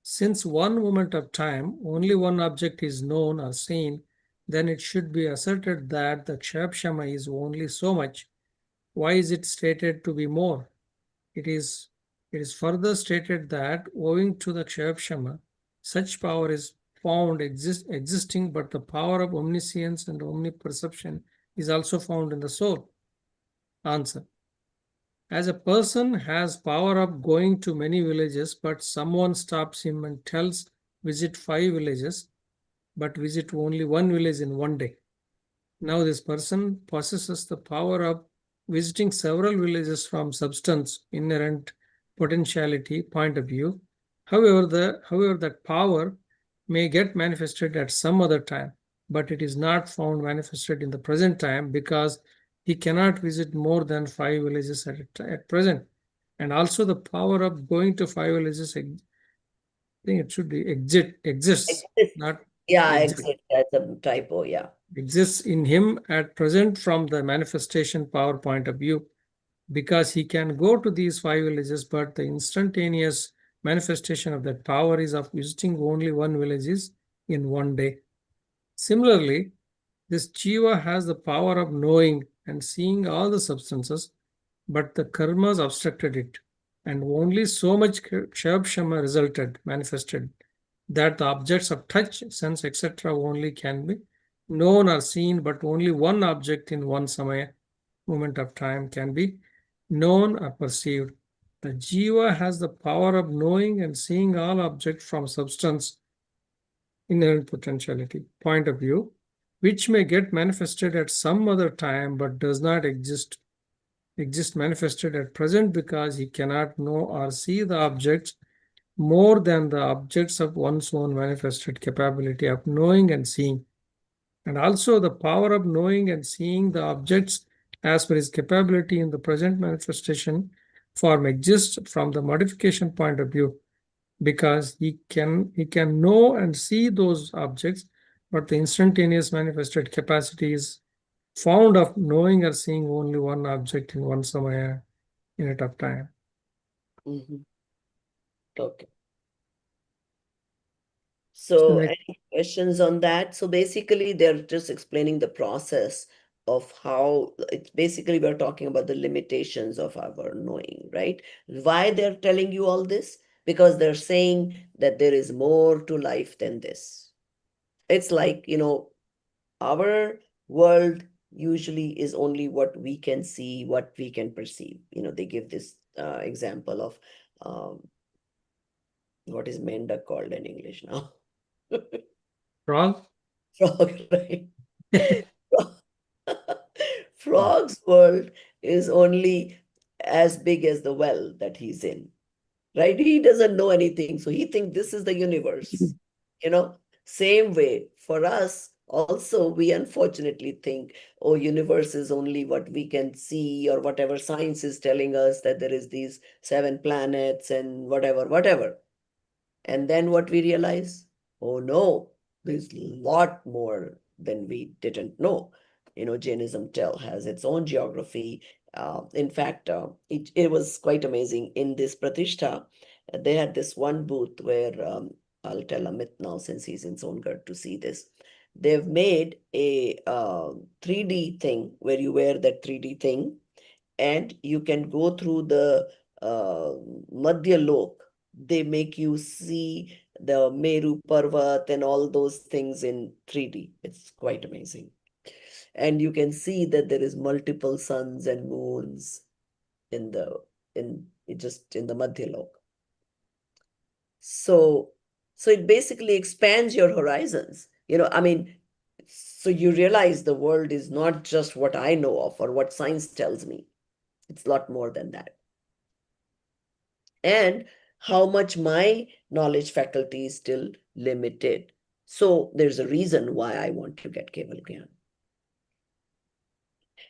Since one moment of time, only one object is known or seen, then it should be asserted that the Kshayapshama is only so much. Why is it stated to be more? It is further stated that owing to the Kshayapshama, such power is found existing, but the power of omniscience and omniperception is also found in the soul. Answer. As a person has power of going to many villages, but someone stops him and tells visit 5 villages, but visit only 1 village in 1 day. Now this person possesses the power of visiting several villages from substance, inherent potentiality point of view. However, that power may get manifested at some other time, but it is not found manifested in the present time because he cannot visit more than 5 villages at present. And also the power of going to 5 villages, I think it should be exists, not Yeah, exist. exit. That's a typo, yeah. Exists in him at present from the manifestation power point of view, because he can go to these 5 villages, but the instantaneous manifestation of that power is of visiting only 1 villages in 1 day. Similarly, this jiva has the power of knowing and seeing all the substances, but the karmas obstructed it, and only so much kshayapshama manifested, that the objects of touch, sense, etc. only can be known or seen, but only one object in one samaya, moment of time, can be known or perceived. The jiva has the power of knowing and seeing all objects from substance inherent potentiality point of view, which may get manifested at some other time but does not exist manifested at present because he cannot know or see the objects more than the objects of one's own manifested capability of knowing and seeing. And also the power of knowing and seeing the objects as per his capability in the present manifestation form exists from the modification point of view, because he can know and see those objects, but the instantaneous manifested capacity is found of knowing or seeing only one object in one samaya unit of time. Okay. So So next, any questions on that? So basically, they're just explaining the process of how it's basically we're talking about the limitations of our knowing, right? Why they're telling you all this? Because they're saying that there is more to life than this. It's like, our world usually is only what we can see, what we can perceive. They give this example of what is Menda called in English now? Frog? Frog, right? Frog's world is only as big as the well that he's in, right? He doesn't know anything, so he thinks this is the universe. Same way for us also, we unfortunately think, oh, universe is only what we can see, or whatever science is telling us, that there is these 7 planets and whatever. And then what we realize, oh no, there's a lot more than we didn't know. Jainism has its own geography. In fact, it was quite amazing. In this Pratishtha, they had this one booth where, I'll tell Amit now since he's in Songarh to see this. They've made a 3D thing where you wear that 3D thing and you can go through the Madhya Lok. They make you see the Meru Parvat and all those things in 3D. It's quite amazing. And you can see that there is multiple suns and moons in the Madhya Lok. So it basically expands your horizons. So you realize the world is not just what I know of or what science tells me. It's a lot more than that. And how much my knowledge faculty is still limited. So there's a reason why I want to get Keval Gyan.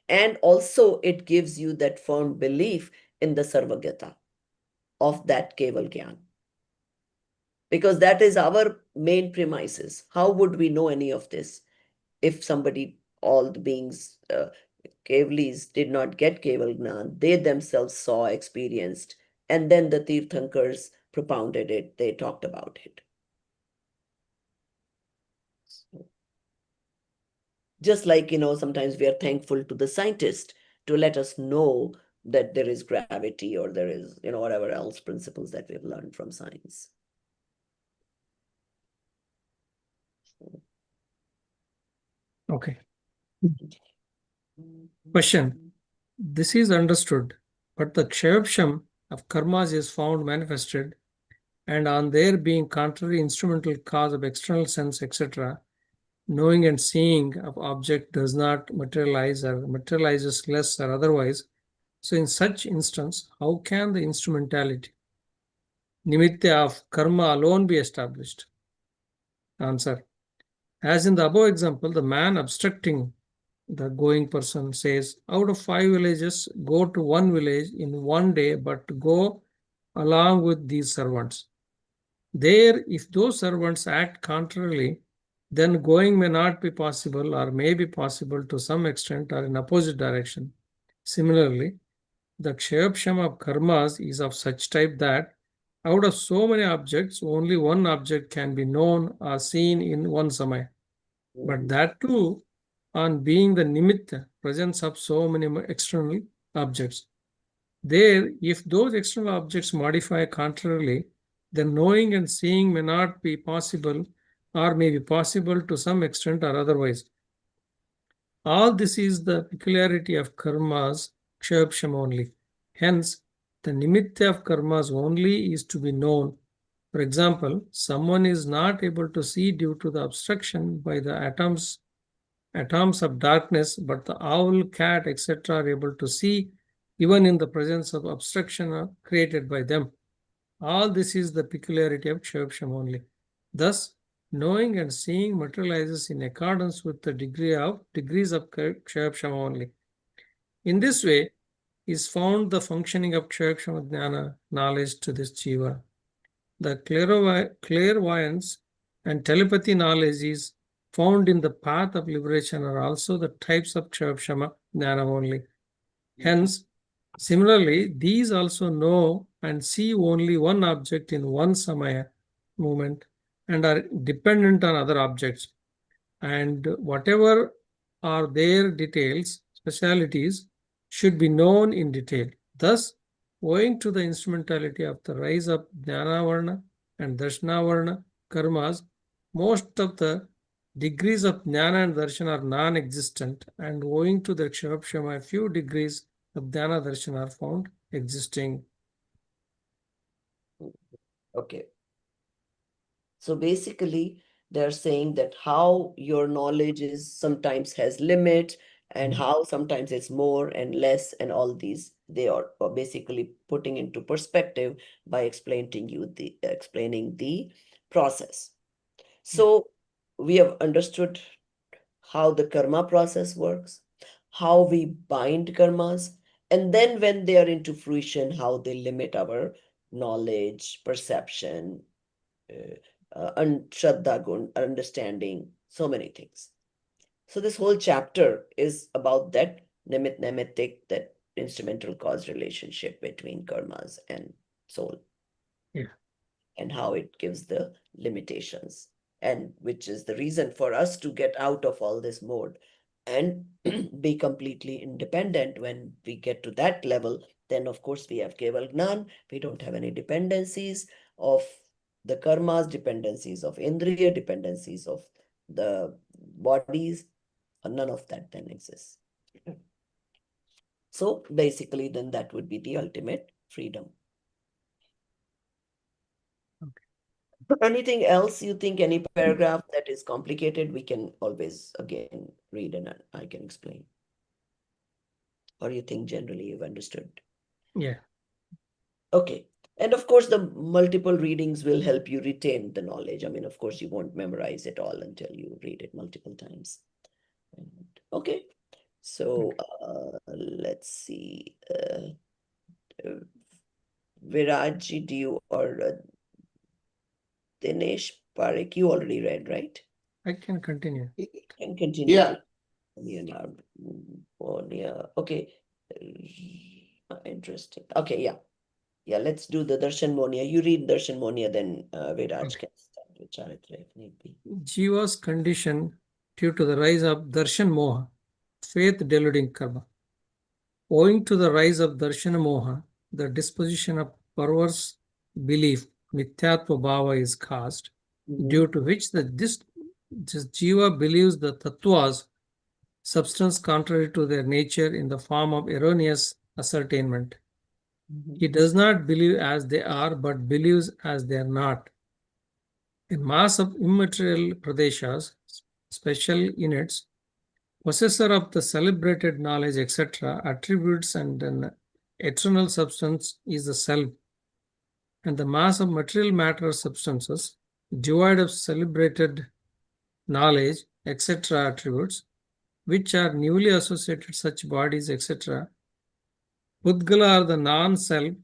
And also it gives you that firm belief in the Sarvagata of that Keval Gyan. Because that is our main premises. How would we know any of this if all the beings, Kevalis did not get Keval Gyan, they themselves saw, experienced, and then the Tirthankars propounded it, they talked about it. Just like, sometimes we are thankful to the scientist to let us know that there is gravity or there is, whatever else principles that we've learned from science. Okay. Question. This is understood, but the kshayapsham of karmas is found manifested, and on their being contrary instrumental cause of external sense, etc., knowing and seeing of object does not materialize or materializes less or otherwise. So in such instance, how can the instrumentality, nimitta of karma alone be established? Answer. As in the above example, the man obstructing the going person says, out of 5 villages, go to 1 village in 1 day, but go along with these servants. There, if those servants act contrarily, then going may not be possible or may be possible to some extent or in opposite direction. Similarly, the kshayapsham of karmas is of such type that out of so many objects, only one object can be known or seen in one samaya. But that too, on being the nimitta, presence of so many external objects. There, if those external objects modify contrarily, then knowing and seeing may not be possible or may be possible to some extent or otherwise. All this is the peculiarity of karmas, kshayapsham only. Hence, the nimitta of karmas only is to be known. For example, someone is not able to see due to the obstruction by the atoms of darkness, but the owl, cat, etc. are able to see even in the presence of obstruction created by them. All this is the peculiarity of kshayapsham only. Thus, knowing and seeing materializes in accordance with the degrees of kshayapsham only. In this way is found the functioning of kshayapshama jnana knowledge to this jiva. The clairvoyance and telepathy knowledge is found in the path of liberation are also the types of kshayapshama jnana only. Hence, similarly, these also know and see only one object in one samaya moment and are dependent on other objects. And whatever are their details, specialities, should be known in detail. Thus, owing to the instrumentality of the rise of Jnanavarna and Darshanavarna karmas, most of the degrees of Jnana and Darshan are non-existent, and owing to the Kshayapshama, a few degrees of Jnana Darshan are found existing. Okay. So basically, they're saying that how your knowledge is sometimes has limit and how sometimes it's more and less, and all these they are basically putting into perspective by explaining the process. So we have understood how the karma process works, how we bind karmas, and then when they are into fruition, how they limit our knowledge, perception, Shraddha gun, understanding, so many things. So this whole chapter is about that nimitic, that instrumental cause relationship between karmas and soul. Yeah. And how it gives the limitations, and which is the reason for us to get out of all this mode and be completely independent. When we get to that level, then of course we have Keval Gnan, we don't have any dependencies of the karmas, dependencies of Indriya, dependencies of the bodies, none of that then exists. So basically then that would be the ultimate freedom. Anything else you think, any paragraph that is complicated, we can always again read and I can explain. Or you think generally you've understood? Yeah. Okay. And of course, the multiple readings will help you retain the knowledge. I mean, of course, you won't memorize it all until you read it multiple times. And, okay. So let's see. Viraj, do you or Dinesh Parekh, you already read, right? I can continue. Can continue. Yeah. Okay. Interesting. Okay, yeah. Yeah, let's do the Darshan Monia. You read Darshan Monia, then Viraj can start with Charitra if need be. Jiva's condition due to the rise of Darshan Moha, faith deluding karma. Owing to the rise of Darshan Moha, the disposition of perverse belief, Mithyatva Bhava, is caused, due to which this Jiva believes the Tattvas, substance contrary to their nature, in the form of erroneous ascertainment. He does not believe as they are, but believes as they are not. A mass of immaterial pradeshas, special units, possessor of the celebrated knowledge, etc., attributes and an eternal substance is the self. And the mass of material matter substances, devoid of celebrated knowledge, etc., attributes, which are newly associated such bodies, etc., Pudgala are the non-self,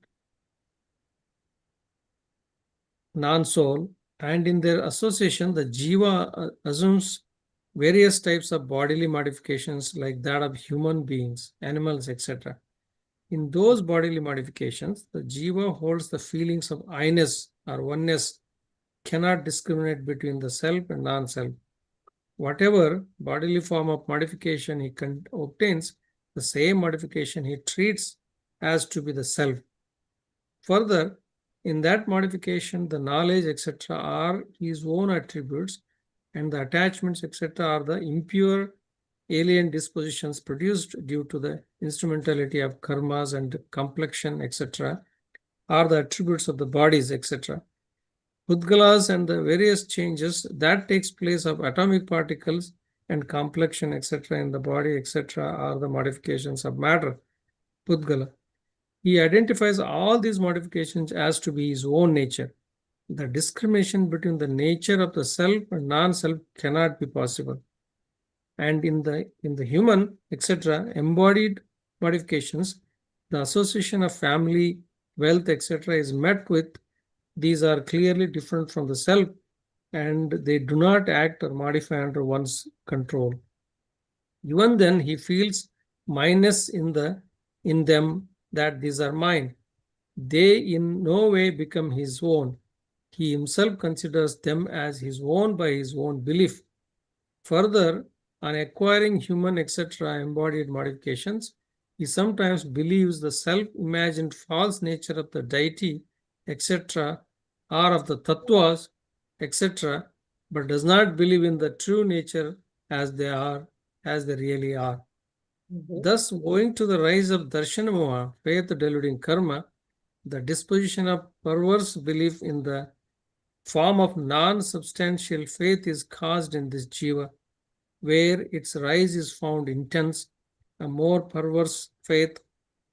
non-soul, and in their association, the jiva assumes various types of bodily modifications like that of human beings, animals, etc. In those bodily modifications, the jiva holds the feelings of I-ness or oneness, cannot discriminate between the self and non-self. Whatever bodily form of modification he obtains, the same modification he treats as to be the self. Further, in that modification, the knowledge, etc., are his own attributes, and the attachments, etc., are the impure alien dispositions produced due to the instrumentality of karmas and complexion, etc., are the attributes of the bodies, etc. Udgalas and the various changes that takes place of atomic particles and complexion, etc., in the body, etc., are the modifications of matter, Pudgala. He identifies all these modifications as to be his own nature. The discrimination between the nature of the self and non-self cannot be possible. And in the human, etc., embodied modifications, the association of family, wealth, etc., is met with. These are clearly different from the self, and they do not act or modify under one's control. Even then, he feels minus in them that these are mine. They in no way become his own. He himself considers them as his own by his own belief. Further, on acquiring human, etc., embodied modifications, he sometimes believes the self-imagined false nature of the deity, etc., or of the tattvas, etc., but does not believe in the true nature as they really are. Thus, owing to the rise of darshanamoma, faith deluding karma, the disposition of perverse belief in the form of non-substantial faith is caused in this jiva, where its rise is found intense. A more perverse faith,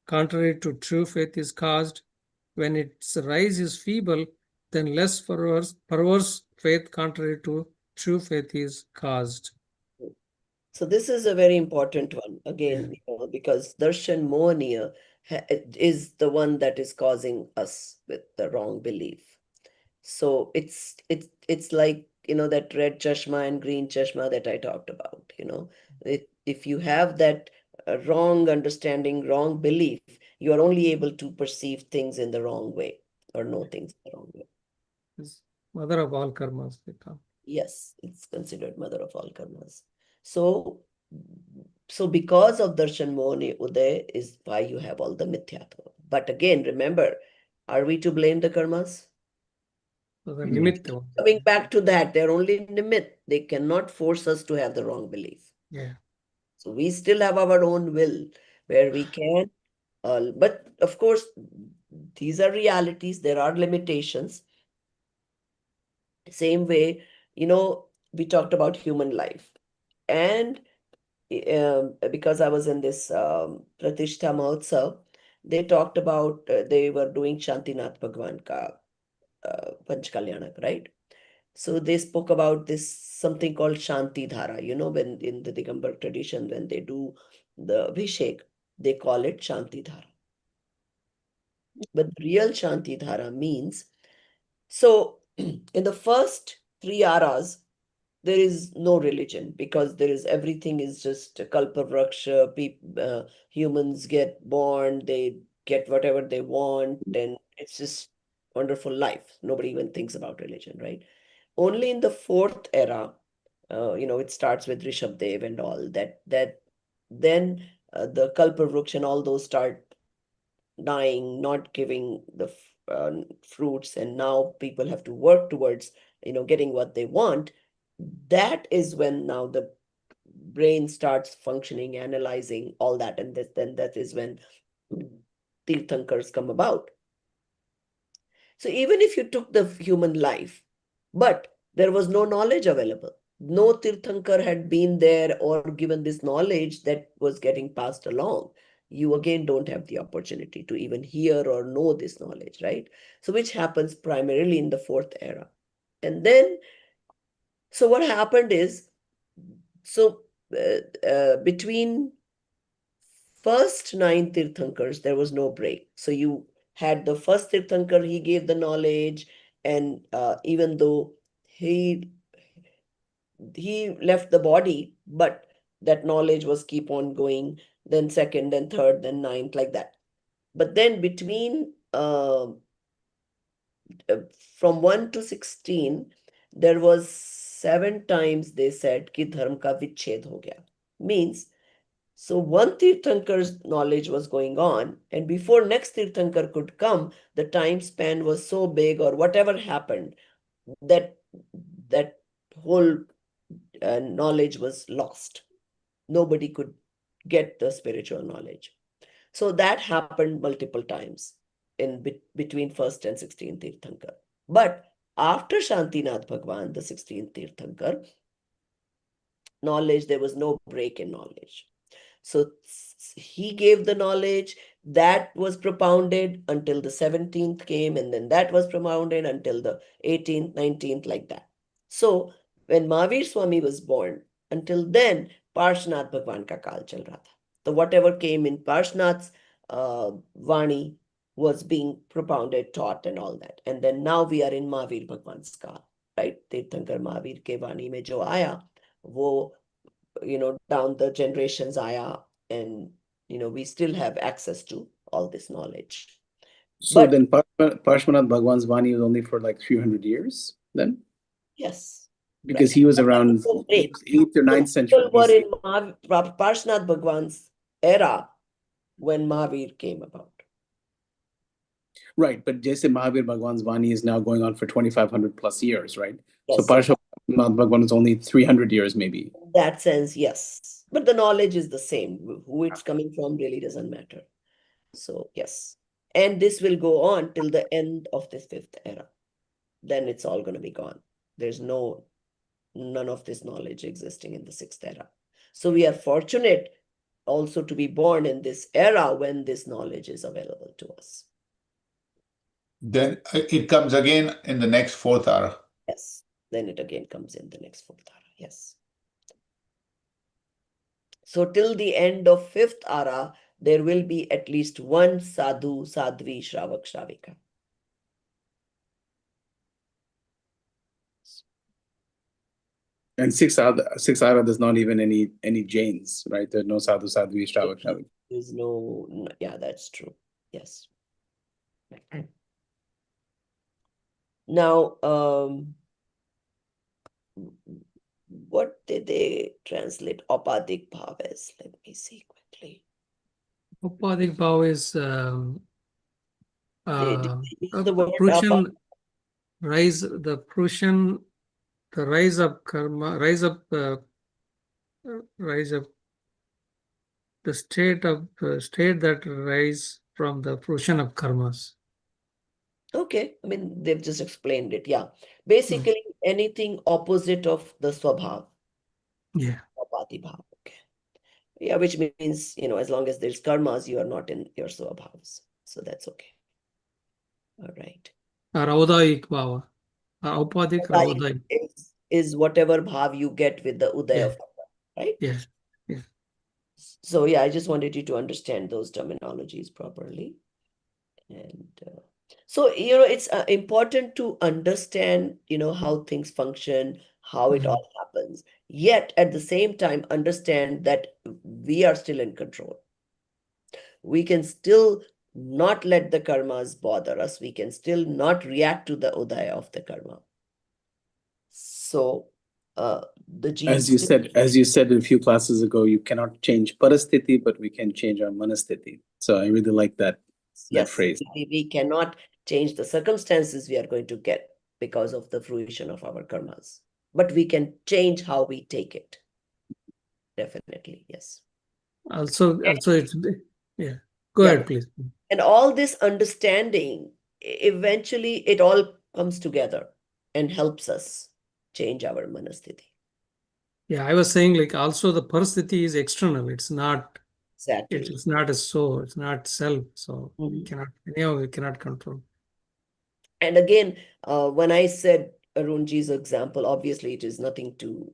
contrary to true faith, is caused. When its rise is feeble, then less perverse faith, contrary to true faith, is caused. So this is a very important one again, because darshan mohaniya is the one that is causing us with the wrong belief. So it's like, that red chashma and green chashma that I talked about. If you have that wrong understanding, wrong belief, you are only able to perceive things in the wrong way or know things the wrong way. It's mother of all karmas, they come. Yes, it's considered mother of all karmas. So because of darshan mohani uday is why you have all the mithyatva. But again, remember, are we to blame the karmas? So the nimitta. Coming back to that, they're only nimit. They cannot force us to have the wrong belief. Yeah. So we still have our own will where we can. But of course, these are realities. There are limitations. Same way, we talked about human life. And because I was in this Pratishtha Mahotsav, they talked about, they were doing Shantinath Bhagwan ka Panch Kalyanak, right? So they spoke about this something called Shanti Dhara. When in the Digambar tradition, when they do the Abhishek, they call it Shanti Dhara. But the real Shanti Dhara means, so in the first 3 aras, there is no religion, because everything is just kalpa vraksha. Humans get born, they get whatever they want, and it's just wonderful life. Nobody even thinks about religion, right? Only in the fourth era, it starts with Rishabdev and all that. Then the Kalpa Vruksha and all those start dying, not giving the fruits, and now people have to work towards, getting what they want. That is when now the brain starts functioning, analyzing all that, and then that is when Tirthankars come about. So even if you took the human life, but there was no knowledge available, no Tirthankar had been there or given this knowledge that was getting passed along, you again don't have the opportunity to even hear or know this knowledge, right? So which happens primarily in the fourth era. And then, so what happened is, so between first 9 Tirthankars, there was no break. So you had the first Tirthankar, he gave the knowledge, and even though he left the body, but that knowledge was keep on going, then second, then third, then ninth, like that. But then between from 1 to 16, there was 7 times they said ki dharm ka viched ho gaya. Means, so one Tirthankar's knowledge was going on, and before next Tirthankar could come, the time span was so big, or whatever happened, that whole knowledge was lost. Nobody could get the spiritual knowledge. So that happened multiple times in between first and 16th Tirthankar. But after Shantinath Bhagwan, the 16th Tirthankar, knowledge, there was no break in knowledge. So he gave the knowledge that was propounded until the 17th came, and then that was propounded until the 18th, 19th, like that. So when Mahavir Swami was born, until then, Parshnath Bhagwan ka kaal chal raha tha. So whatever came in Parshnath's Vani was being propounded, taught, and all that. And then now we are in Mahavir Bhagwan's kaal, right? Tirthankar Mahavir ke Vani mein jo aaya, wo down the generations aaya, and we still have access to all this knowledge. So But then Parshvanath Bhagwan's Vani was only for like 300 years then? yes, Because right. he was around Break. 8th or 9th century People were BC. in Parshnath Bhagwan's era when Mahavir came about. Right, but Jaise Mahavir Bhagwan's Vani is now going on for 2,500 plus years, right? So Yes, Parshvanath Bhagwan is only 300 years maybe. in that sense, yes. But the knowledge is the same. Who it's coming from really doesn't matter. So yes. And this will go on till the end of this 5th era. Then it's all going to be gone. There's none of this knowledge existing in the 6th era. So we are fortunate also to be born in this era when this knowledge is available to us. Then it comes again in the next 4th era. Yes, then it again comes in the next 4th era. Yes. So till the end of 5th era, there will be at least one sadhu, sadhvi, shravak, shravika. And 6th era, there's not even any Jains, right? There's no sadhu, sadhvi, shravak, shravik. There's yeah, that's true. Yes. Now, what did they translate Aupadik Bhav as? Let me see quickly. Upadik Bhav is They use the word Prussian rise, the rise of karma, rise of the state that rise from the fruition of karmas. Okay, I mean, they've just explained it. Yeah. Basically, anything opposite of the Swabhav. Yeah. Apati Bhav. Okay. Yeah, which means, as long as there's karmas, you are not in your Swabhavs. So that's okay. All right. Raudayik Bhava. Upadik Raudayik. Is whatever bhav you get with the Uday of karma, right? Yes. Yes. So yeah, I just wanted you to understand those terminologies properly. And so, it's important to understand, how things function, how it all happens. Yet at the same time, understand that we are still in control. We can still not let the karmas bother us. We can still not react to the udaya of the karma. So the genes. As you said a few classes ago, you cannot change parasthiti, but we can change our manasthiti. So I really like that phrase. We cannot change the circumstances we are going to get because of the fruition of our karmas, but we can change how we take it. Definitely, yes. Also it's yeah. Go ahead, please. And all this understanding, eventually it all comes together and helps us change our manasthiti. Yeah, I was saying like also the parasthiti is external. It's not exactly. It's not a soul. It's not self. So we cannot control. And again, when I said Arunji's example, obviously it is nothing to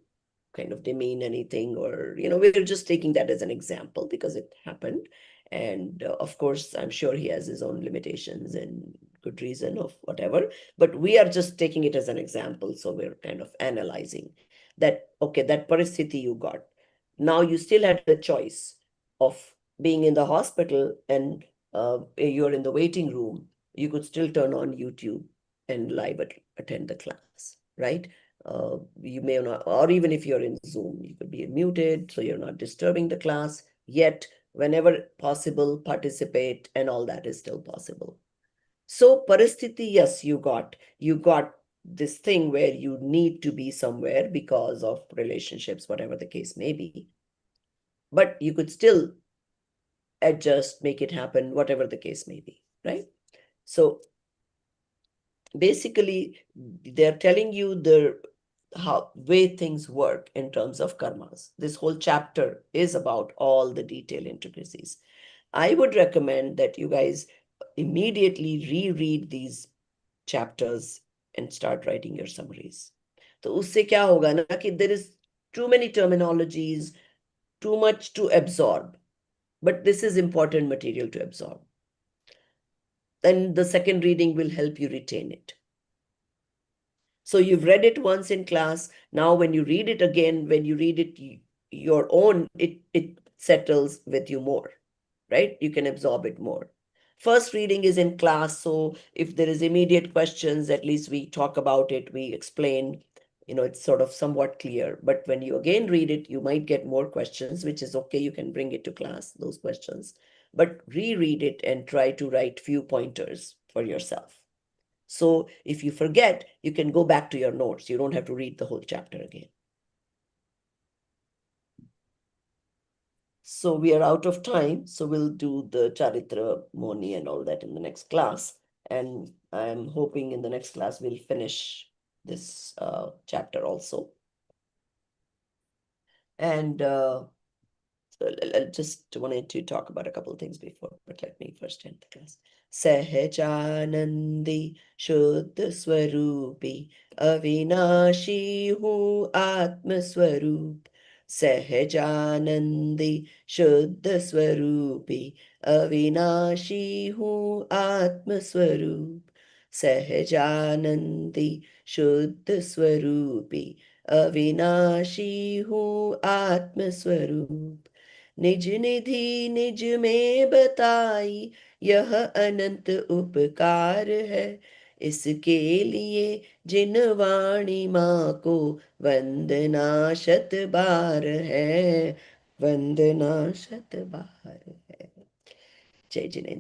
kind of demean anything, or we're just taking that as an example because it happened. And of course, I'm sure he has his own limitations and good reason of whatever, but we are just taking it as an example. So we're kind of analyzing that, okay, that parasthiti you got. Now you still had the choice of being in the hospital and you're in the waiting room. You could still turn on YouTube and live attend the class, right? You may not, or even if you're in Zoom, you could be muted, so you're not disturbing the class, yet whenever possible, participate, and all that is still possible. So parasthiti, yes, you got this thing where you need to be somewhere because of relationships, whatever the case may be. but you could still adjust, make it happen, whatever the case may be, right? So basically, they're telling you the how way things work in terms of karmas. This whole chapter is about all the detailed intricacies. I would recommend that you guys immediately reread these chapters and start writing your summaries. तो उससे क्या होगा ना कि there is too many terminologies, too much to absorb, but this is important material to absorb. Then the second reading will help you retain it. So you've read it once in class. Now, when you read it again, when you read it your own, it settles with you more, right? You can absorb it more. First reading is in class, so if there is immediate questions, at least we talk about it, we explain, it's sort of somewhat clear. But when you again read it, you might get more questions, which is okay. You can bring it to class, those questions. But reread it and try to write few pointers for yourself. So if you forget, you can go back to your notes. You don't have to read the whole chapter again. So we are out of time. So we'll do the Charitra, Moni and all that in the next class. And I'm hoping in the next class we'll finish this chapter also. And I just wanted to talk about a couple of things before, but let me first end the class. Sahajanandi Shuddha Swarupi Avinashi Hu Atma Swarup Sahajanandi Shuddha Swarupi Avinashi Hu Atma Swarup Sahajanandi Shuddha Swarupi अविनाशी हूँ आत्म स्वरूप निज निधि निज में बताई यह अनंत उपकार है इसके लिए जिन वाणी माँ को वंदना शत बार है वंदना शत बार है जय जिनेन्द्र।